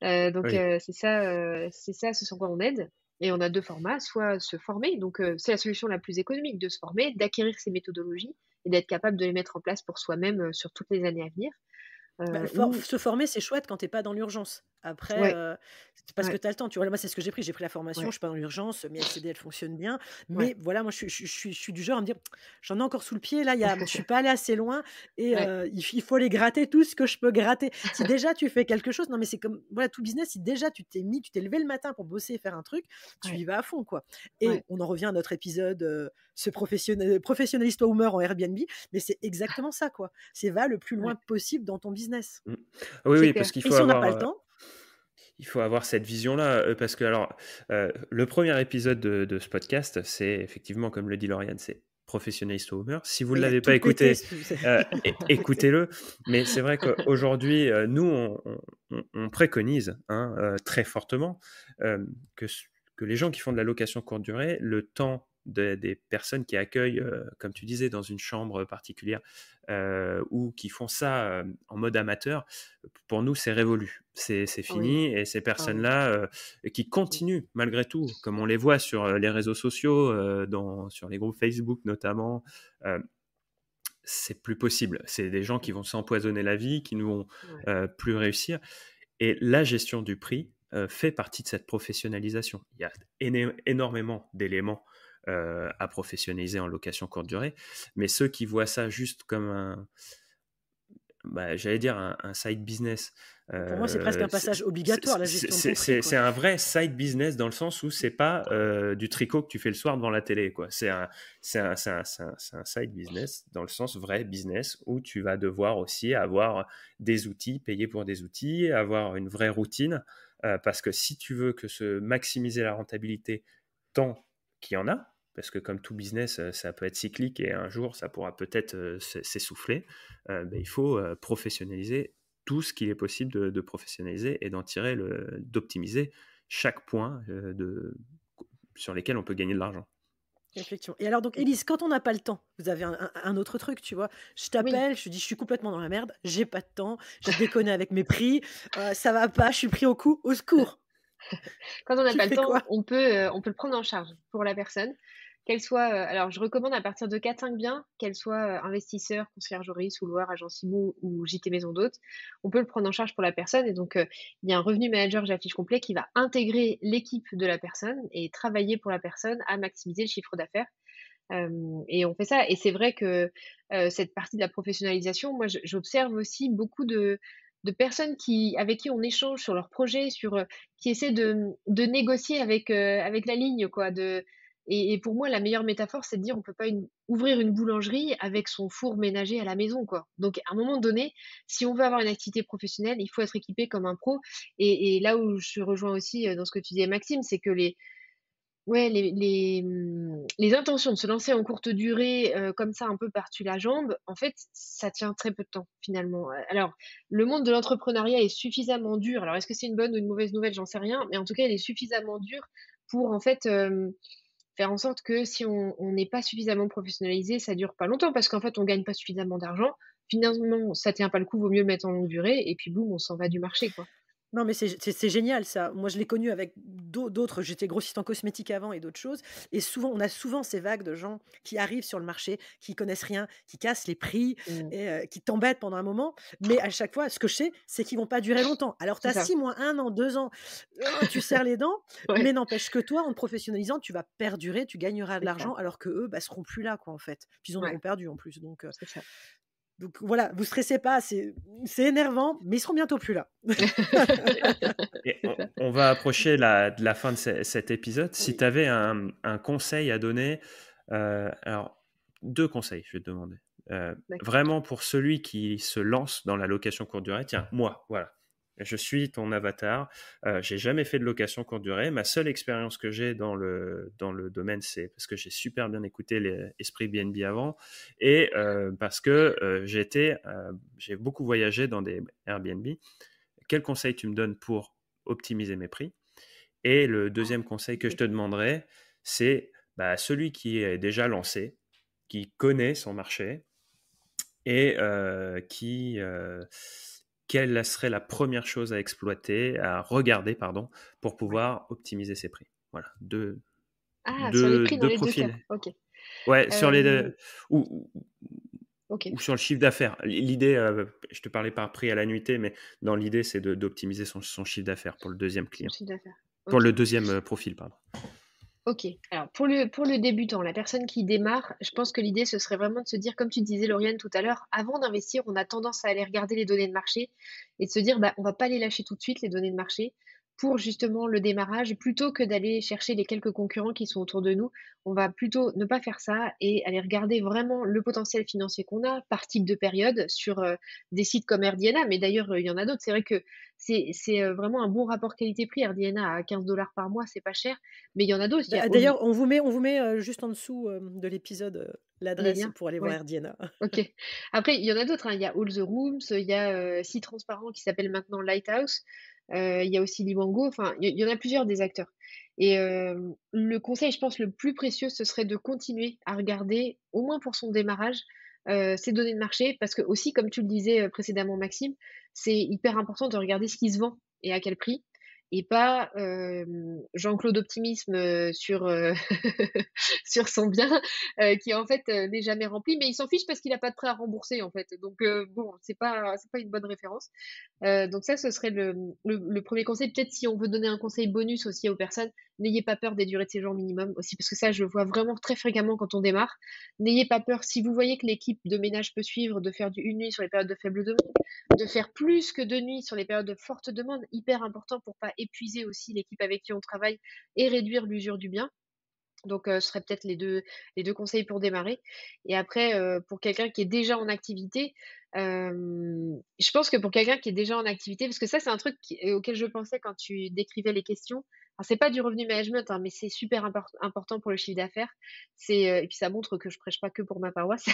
Donc Oui. c'est ça ce sur quoi on aide et on a 2 formats, soit se former, donc c'est la solution la plus économique de se former, d'acquérir ces méthodologies et d'être capable de les mettre en place pour soi-même, sur toutes les années à venir. Bah, Ou se former, c'est chouette quand tu es pas dans l'urgence. Après, ouais, c'est parce que ouais, tu as le temps. Tu vois? Moi, c'est ce que j'ai pris. J'ai pris la formation, je ouais, suis pas dans l'urgence, mes LCD, elles fonctionnent bien. ouais, Mais voilà, moi, je suis du genre à me dire: «J'en ai encore sous le pied, là, je suis pas allé assez loin et ouais, il faut aller gratter tout ce que je peux gratter». Si déjà tu fais quelque chose non, mais c'est comme voilà, tout business, si déjà tu t'es levé le matin pour bosser et faire un truc, tu ouais, y vas à fond, quoi. ouais, Et on en revient à notre épisode, se professionnalise-toi ou meurs en Airbnb, mais c'est exactement ça, quoi. C'est va le plus loin ouais, possible dans ton business. Mmh. Oui, c'est oui, clair. parce qu'il Et faut si on n'a pas le avoir, temps, il faut avoir cette vision-là, parce que alors, le premier épisode de ce podcast, c'est effectivement, comme le dit Lauriane, c'est Professionnaliste au Homer. Si vous ne il a l'avez pas tout pété. écouté, écoutez-le. Mais c'est vrai qu'aujourd'hui, nous, on préconise, hein, très fortement, que, que les gens qui font de la location courte durée, le temps des personnes qui accueillent, comme tu disais, dans une chambre particulière, ou qui font ça en mode amateur, pour nous, c'est révolu. C'est Oui, fini. Et ces ah oui. personnes-là qui Mmh. continuent, malgré tout, comme on les voit sur les réseaux sociaux, sur les groupes Facebook notamment, euh, c'est plus possible. C'est des gens qui vont s'empoisonner la vie, qui ne vont Ouais, plus réussir. Et la gestion du prix fait partie de cette professionnalisation. Il y a énormément d'éléments à professionnaliser en location courte durée, mais ceux qui voient ça juste comme j'allais dire un side business. Pour moi, c'est presque un passage obligatoire, la gestion de ton prix, C'est quoi. un vrai side business dans le sens où c'est pas du tricot que tu fais le soir devant la télé, quoi. C'est un side business dans le sens vrai business où tu vas devoir aussi avoir des outils, payer pour des outils, avoir une vraie routine, parce que si tu veux maximiser la rentabilité tant qu'il y en a, parce que comme tout business, ça peut être cyclique et un jour, ça pourra peut-être s'essouffler, il faut professionnaliser tout ce qu'il est possible de professionnaliser et d'optimiser chaque point sur lesquels on peut gagner de l'argent. Effectivement. Et alors donc Élise, quand on n'a pas le temps, vous avez un autre truc, tu vois? Je oui. t'appelle, je te dis: «Je suis complètement dans la merde, j'ai pas de temps, j'ai déconné avec mes prix, ça va pas, je suis pris au coup, au secours». Quand on n'a Tu pas le fais quoi? temps, on peut le prendre en charge pour la personne, qu'elle soit, alors je recommande à partir de 4-5 biens, qu'elle soit, investisseur, conciergerie, sous-loueur, agence immo ou gîte et maison d'hôtes. On peut le prendre en charge pour la personne et donc, il y a un revenu manager, j'affiche complet, qui va intégrer l'équipe de la personne et travailler pour la personne à maximiser le chiffre d'affaires. Et on fait ça et c'est vrai que, cette partie de la professionnalisation, moi j'observe aussi beaucoup de personnes avec qui on échange sur leurs projets, qui essaient de négocier avec la ligne quoi, et pour moi la meilleure métaphore, c'est de dire on peut pas ouvrir une boulangerie avec son four ménager à la maison quoi. Donc à un moment donné, si on veut avoir une activité professionnelle, il faut être équipé comme un pro et là où je rejoins aussi, dans ce que tu disais Maxime, c'est que ouais, les intentions de se lancer en courte durée, comme ça un peu par-dessus la jambe, en fait, ça tient très peu de temps finalement. Alors, le monde de l'entrepreneuriat est suffisamment dur. Alors est-ce que c'est une bonne ou une mauvaise nouvelle? J'en sais rien, mais en tout cas, il est suffisamment dur pour en fait, faire en sorte que si on n'est pas suffisamment professionnalisé, ça dure pas longtemps parce qu'en fait, on gagne pas suffisamment d'argent. Finalement, ça tient pas le coup, vaut mieux le mettre en longue durée et puis boum, on s'en va du marché, quoi. Non, mais c'est génial ça. Moi, je l'ai connu avec d'autres. J'étais grossiste en cosmétique avant et d'autres choses. Et souvent, on a souvent ces vagues de gens qui arrivent sur le marché, qui connaissent rien, qui cassent les prix Mmh. et qui t'embêtent pendant un moment. Mais à chaque fois, ce que je sais, c'est qu'ils vont pas durer longtemps. Alors, tu C'est as ça. 6 mois, 1 an, 2 ans, tu serres les dents. Mais Ouais, n'empêche que toi, en te professionnalisant, tu vas perdurer, tu gagneras de c'est ça. l'argent, alors que eux, bah, seront plus là, quoi, en fait. Puis ils en Ouais, auront perdu en plus. c'est ça. Donc voilà, vous stressez pas, c'est énervant, mais ils seront bientôt plus là. Et C'est ça. on va approcher de la fin de cet épisode. Si Oui, tu avais un conseil à donner, alors deux conseils, je vais te demander. d'accord. Vraiment pour celui qui se lance dans la location courte durée, tiens, moi, voilà. Je suis ton avatar. J'ai jamais fait de location courte durée. Ma seule expérience que j'ai dans le domaine, c'est parce que j'ai super bien écouté les Esprit BNB avant et parce que j'ai beaucoup voyagé dans des Airbnb. Quel conseil tu me donnes pour optimiser mes prix? Et le deuxième conseil que je OK. te demanderais, c'est celui qui est déjà lancé, qui connaît son marché et quelle serait la première chose à exploiter, à regarder, pardon, pour Ouais. pouvoir optimiser ses prix. Voilà, Ah, sur les prix dans deux les 2 cas. profils. OK. Ouais, sur les Hem, deux, ou OK, ou sur le chiffre d'affaires. L'idée, je te parlais par prix à la nuitée, mais dans l'idée, c'est d'optimiser son chiffre d'affaires pour le deuxième son client, chiffre d'affaires. pour OK. le deuxième profil, pardon. OK. Alors pour le débutant, la personne qui démarre, je pense que l'idée ce serait vraiment de se dire, comme tu disais Lauriane tout à l'heure, avant d'investir, on a tendance à aller regarder les données de marché et de se dire: «Bah, on va pas les lâcher tout de suite les données de marché pour justement le démarrage», plutôt que d'aller chercher les quelques concurrents qui sont autour de nous. On va plutôt ne pas faire ça et aller regarder vraiment le potentiel financier qu'on a par type de période sur, des sites comme AirDiana, mais d'ailleurs, il y en a d'autres. C'est vrai que c'est vraiment un bon rapport qualité-prix. AirDiana à 15 par mois, c'est pas cher, mais il y en a d'autres. Il y a Ovi D'ailleurs, on vous met, juste en dessous, de l'épisode, les l'adresse liens? pour aller voir Ouais, Erdiena. OK. Après, il y en a d'autres, hein. Il y a All the Rooms, il y a, Si Transparent qui s'appelle maintenant Lighthouse, il y a aussi Liwango, enfin, il y en a plusieurs des acteurs et le conseil, je pense, le plus précieux, ce serait de continuer à regarder, au moins pour son démarrage, ces données de marché parce que aussi, comme tu le disais, précédemment Maxime, c'est hyper important de regarder ce qui se vend et à quel prix et pas, Jean-Claude Optimisme, sur, sur son bien, qui en fait, n'est jamais rempli, mais il s'en fiche parce qu'il a pas de prêt à rembourser en fait. Donc bon, c'est pas une bonne référence. Donc ça, ce serait le 1 conseil. Peut-être si on veut donner un conseil bonus aussi aux personnes, n'ayez pas peur des durées de séjour minimum aussi, parce que ça, je le vois vraiment très fréquemment quand on démarre. N'ayez pas peur, si vous voyez que l'équipe de ménage peut suivre, de faire du 1 nuit sur les périodes de faible demande, de faire plus que 2 nuits sur les périodes de forte demande, hyper important pour pas épuiser aussi l'équipe avec qui on travaille et réduire l'usure du bien. Donc, ce serait peut-être les deux conseils pour démarrer et après, pour quelqu'un qui est déjà en activité, je pense que pour quelqu'un qui est déjà en activité parce que ça, c'est un truc auquel je pensais quand tu décrivais les questions. Alors c'est pas du revenu management, hein, mais c'est super important pour le chiffre d'affaires. Et puis ça montre que je prêche pas que pour ma paroisse.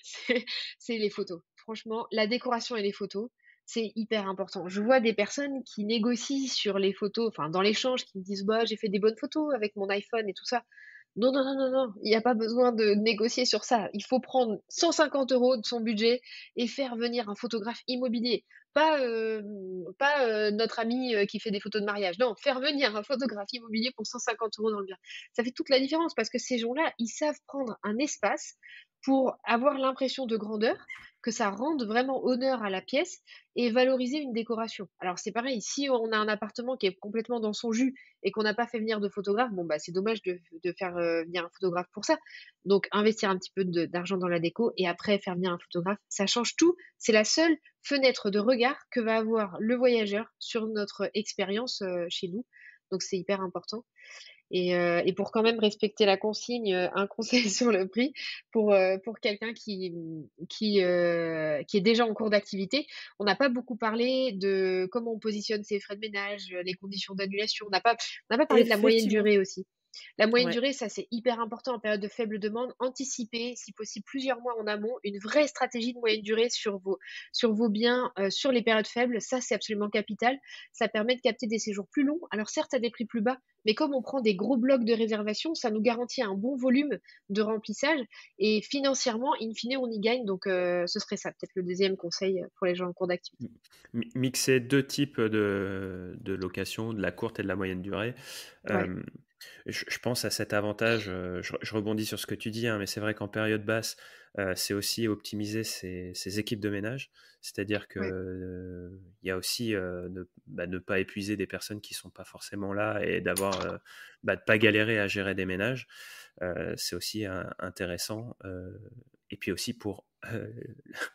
C'est c'est les photos. Franchement, la décoration et les photos, c'est hyper important. Je vois des personnes qui négocient sur les photos, enfin dans l'échange, qui me disent: «Bah, j'ai fait des bonnes photos avec mon iPhone et tout ça». Non, non, non, non, non, il y a pas besoin de négocier sur ça. Il faut prendre 150 € de son budget et faire venir un photographe immobilier. Pas notre ami, qui fait des photos de mariage. Non, faire venir un photographe immobilier pour 150 € dans le bien. Ça fait toute la différence parce que ces gens-là, ils savent prendre un espace pour avoir l'impression de grandeur, que ça rende vraiment honneur à la pièce et valoriser une décoration. Alors c'est pareil, si on a un appartement qui est complètement dans son jus et qu'on n'a pas fait venir de photographe, bon bah c'est dommage de faire venir un photographe pour ça. Donc investir un petit peu d'argent dans la déco et après faire venir un photographe, ça change tout. C'est la seule fenêtre de regard que va avoir le voyageur sur notre expérience chez nous. Donc c'est hyper important. Et pour quand même respecter la consigne, un conseil sur le prix pour quelqu'un qui est déjà en cours d'activité. On n'a pas beaucoup parlé de comment on positionne ses frais de ménage, les conditions d'annulation. On n'a pas parlé de la moyenne Effectivement, durée aussi. La moyenne ouais. durée, ça, c'est hyper important en période de faible demande. Anticiper, si possible, plusieurs mois en amont, une vraie stratégie de moyenne durée sur vos biens, sur les périodes faibles. Ça, c'est absolument capital. Ça permet de capter des séjours plus longs. Alors certes, à des prix plus bas, mais comme on prend des gros blocs de réservation, ça nous garantit un bon volume de remplissage et financièrement, in fine, on y gagne. Donc, ce serait ça, peut-être le deuxième conseil pour les gens en cours d'activité. Mixer deux types de location, de la courte et de la moyenne durée. Ouais, Euh, je pense à cet avantage, je rebondis sur ce que tu dis, hein, mais c'est vrai qu'en période basse, c'est aussi optimiser ses équipes de ménage. C'est-à-dire que ouais, il y a aussi ne pas épuiser des personnes qui ne sont pas forcément là et de pas galérer à gérer des ménages. C'est aussi intéressant. Et puis aussi euh,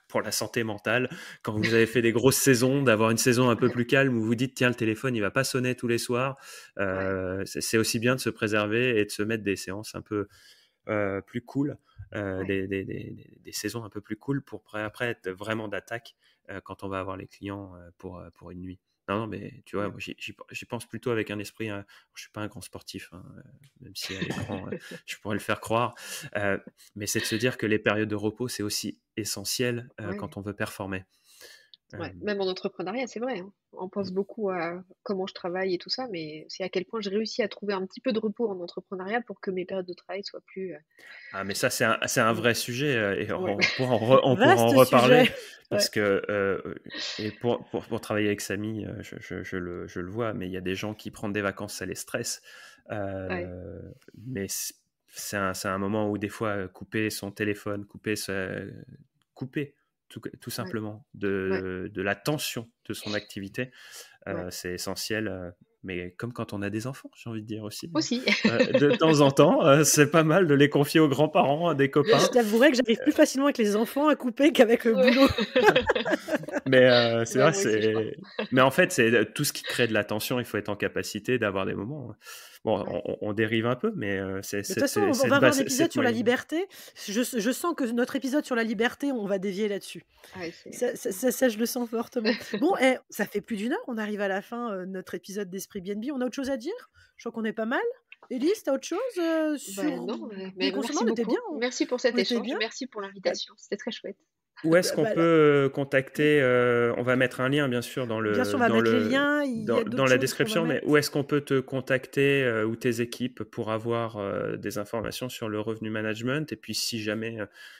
pour la santé mentale, quand vous avez fait des grosses saisons, d'avoir une saison un peu plus calme où vous dites tiens, le téléphone il va pas sonner tous les soirs. ouais, C'est aussi bien de se préserver et de se mettre des séances un peu plus cool, ouais. des saisons un peu plus cool pour après être vraiment d'attaque quand on va avoir les clients pour une nuit. Non, non, mais tu vois, Mmh. moi, j'y pense plutôt avec un esprit. Je suis pas un grand sportif, hein, même si à l'écran, je pourrais le faire croire. Euh, mais c'est de se dire que les périodes de repos, c'est aussi essentiel Ouais. quand on veut performer. Euh, Ouais, même en entrepreneuriat, c'est vrai, hein. On pense beaucoup à comment je travaille et tout ça, mais c'est à quel point j'ai réussi à trouver un petit peu de repos en entrepreneuriat pour que mes périodes de travail soient plus, Ah, mais ça, c'est un mmh, vrai sujet et ouais. on pourra en Vaste reparler sujet. parce Ouais. que, et pour travailler avec Samy, je le vois, mais il y a des gens qui prennent des vacances, ça les stresse. Ouais. Mais c'est un moment où des fois, couper son téléphone, couper tout simplement de la tension de son activité, c'est essentiel. Mais comme quand on a des enfants, j'ai envie de dire aussi. Aussi. De temps en temps, c'est pas mal de les confier aux grands-parents, à des copains. Je t'avouerai que j'arrive plus facilement avec les enfants à couper qu'avec le boulot. Mais c'est vrai, mais en fait, c'est tout ce qui crée de la tension, il faut être en capacité d'avoir des moments. Bon, on dérive un peu, mais c'est. De toute façon, on va avoir un épisode sur la liberté. Je sens que notre épisode sur la liberté, on va dévier là-dessus. Ça, je le sens fortement. Bon, ça fait plus d'1 heure, on arrive à la fin de notre épisode d'Esprit BNB. On a autre chose à dire? Je crois qu'on est pas mal. Élise, t'as autre chose sur... Non, mais merci on était beaucoup. bien. Merci pour cet échange. Merci pour l'invitation. C'était très chouette. Où est-ce qu'on peut contacter on va mettre un lien, bien sûr, dans le, bien sûr, on va mettre les liens, dans la description, mais où est-ce qu'on peut te contacter ou tes équipes pour avoir des informations sur le revenu management? Et puis, si jamais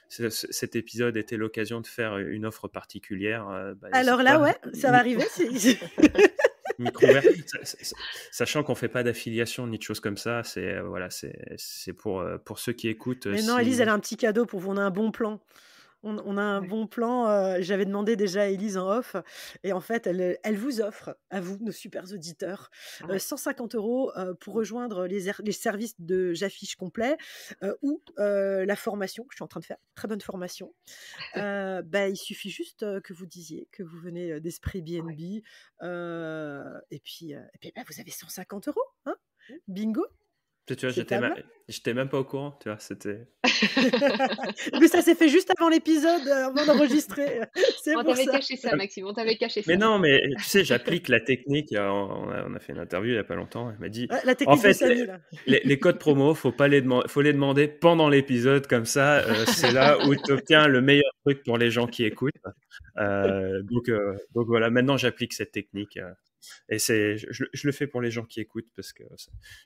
cet épisode était l'occasion de faire une offre particulière... alors là, ça va arriver. Micro ouvert, sachant qu'on ne fait pas d'affiliation ni de choses comme ça, c'est pour ceux qui écoutent. Mais non, Élise, elle a un petit cadeau pour vous, on a un bon plan. On a un bon plan. J'avais demandé déjà à Élise en off. Et en fait, elle vous offre, à vous, nos super auditeurs, 150 € pour rejoindre les services de J'affiche complet ou la formation que je suis en train de faire. Très bonne formation. Il suffit juste que vous disiez que vous venez d'Esprit BNB. Et puis vous avez 150 €. Hein, bingo! Tu vois, j'étais même pas au courant, tu vois, c'était... Mais ça s'est fait juste avant l'épisode, avant d'enregistrer. On t'avait caché ça, Maxime, on t'avait caché ça. Mais non, mais tu sais, j'applique la technique. On a fait une interview il y a pas longtemps. Elle m'a dit, la technique en fait, de Samy, là. les codes promo, faut les demander pendant l'épisode, comme ça, c'est là où tu obtiens le meilleur truc pour les gens qui écoutent. Donc voilà, maintenant j'applique cette technique. Et je le fais pour les gens qui écoutent parce que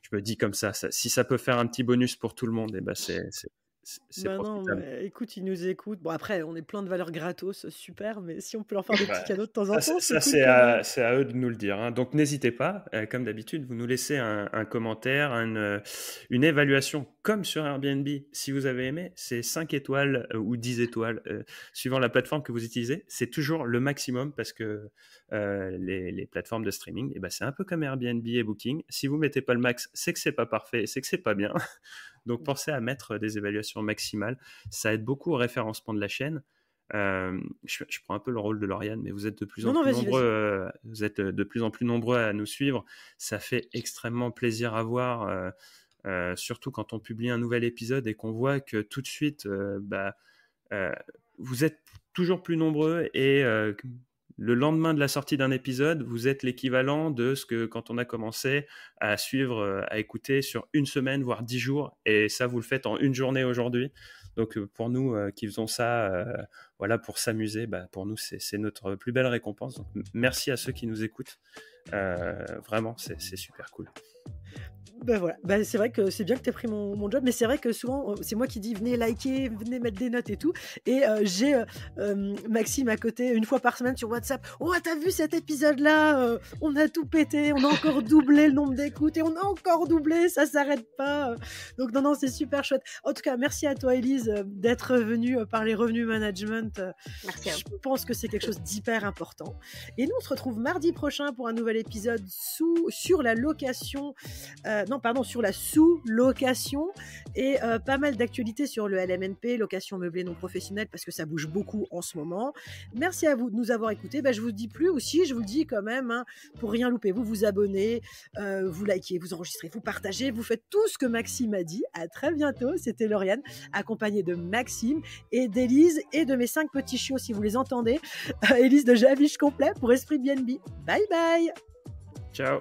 je me dis comme ça, si ça peut faire un petit bonus pour tout le monde, et c'est profitable. Non, écoute, ils nous écoutent. Bon, après, on est plein de valeurs gratos, super, mais si on peut leur faire des petits cadeaux de temps en temps, c'est à eux de nous le dire. Hein. Donc, n'hésitez pas, comme d'habitude, vous nous laissez un commentaire, une évaluation comme sur Airbnb. Si vous avez aimé, c'est 5 étoiles ou 10 étoiles, suivant la plateforme que vous utilisez. C'est toujours le maximum parce que les plateformes de streaming, c'est un peu comme Airbnb et Booking. Si vous ne mettez pas le max, c'est que c'est pas parfait, c'est que c'est pas bien. Donc, pensez à mettre des évaluations maximales. Ça aide beaucoup au référencement de la chaîne. Je prends un peu le rôle de Lauriane, mais vous êtes de plus en plus nombreux. Vous êtes de plus en plus nombreux à nous suivre. Ça fait extrêmement plaisir à voir, surtout quand on publie un nouvel épisode et qu'on voit que tout de suite, vous êtes toujours plus nombreux et le lendemain de la sortie d'un épisode, vous êtes l'équivalent de ce que quand on a commencé à suivre, à écouter sur une semaine, voire 10 jours. Et ça, vous le faites en une journée aujourd'hui. Donc, pour nous qui faisons ça pour s'amuser, pour nous, c'est notre plus belle récompense. Donc, merci à ceux qui nous écoutent. Vraiment, c'est super cool. Voilà. C'est vrai que c'est bien que tu aies pris mon job, mais c'est vrai que souvent, c'est moi qui dis venez liker, venez mettre des notes et tout. Et j'ai Maxime à côté, une fois par semaine sur WhatsApp. Oh, t'as vu cet épisode-là, on a tout pété, on a encore doublé le nombre d'écoutes et on a encore doublé, ça s'arrête pas. Donc non, c'est super chouette. En tout cas, merci à toi, Élise, d'être venue parler revenu management. Merci à vous. Je pense que c'est quelque chose d'hyper important. Et nous, on se retrouve mardi prochain pour un nouvel épisode sur la location. Sur la sous-location et pas mal d'actualités sur le LMNP, location meublée non professionnelle, parce que ça bouge beaucoup en ce moment. Merci à vous de nous avoir écoutés. Je vous le dis plus aussi, je vous le dis quand même, hein, pour rien louper, vous vous abonnez, vous likez, vous enregistrez, vous partagez, vous faites tout ce que Maxime a dit. À très bientôt, c'était Lauriane, accompagnée de Maxime et d'Élise et de mes 5 petits chiots, si vous les entendez. Élise de J'affiche complet pour Esprit BNB. Bye bye. Ciao.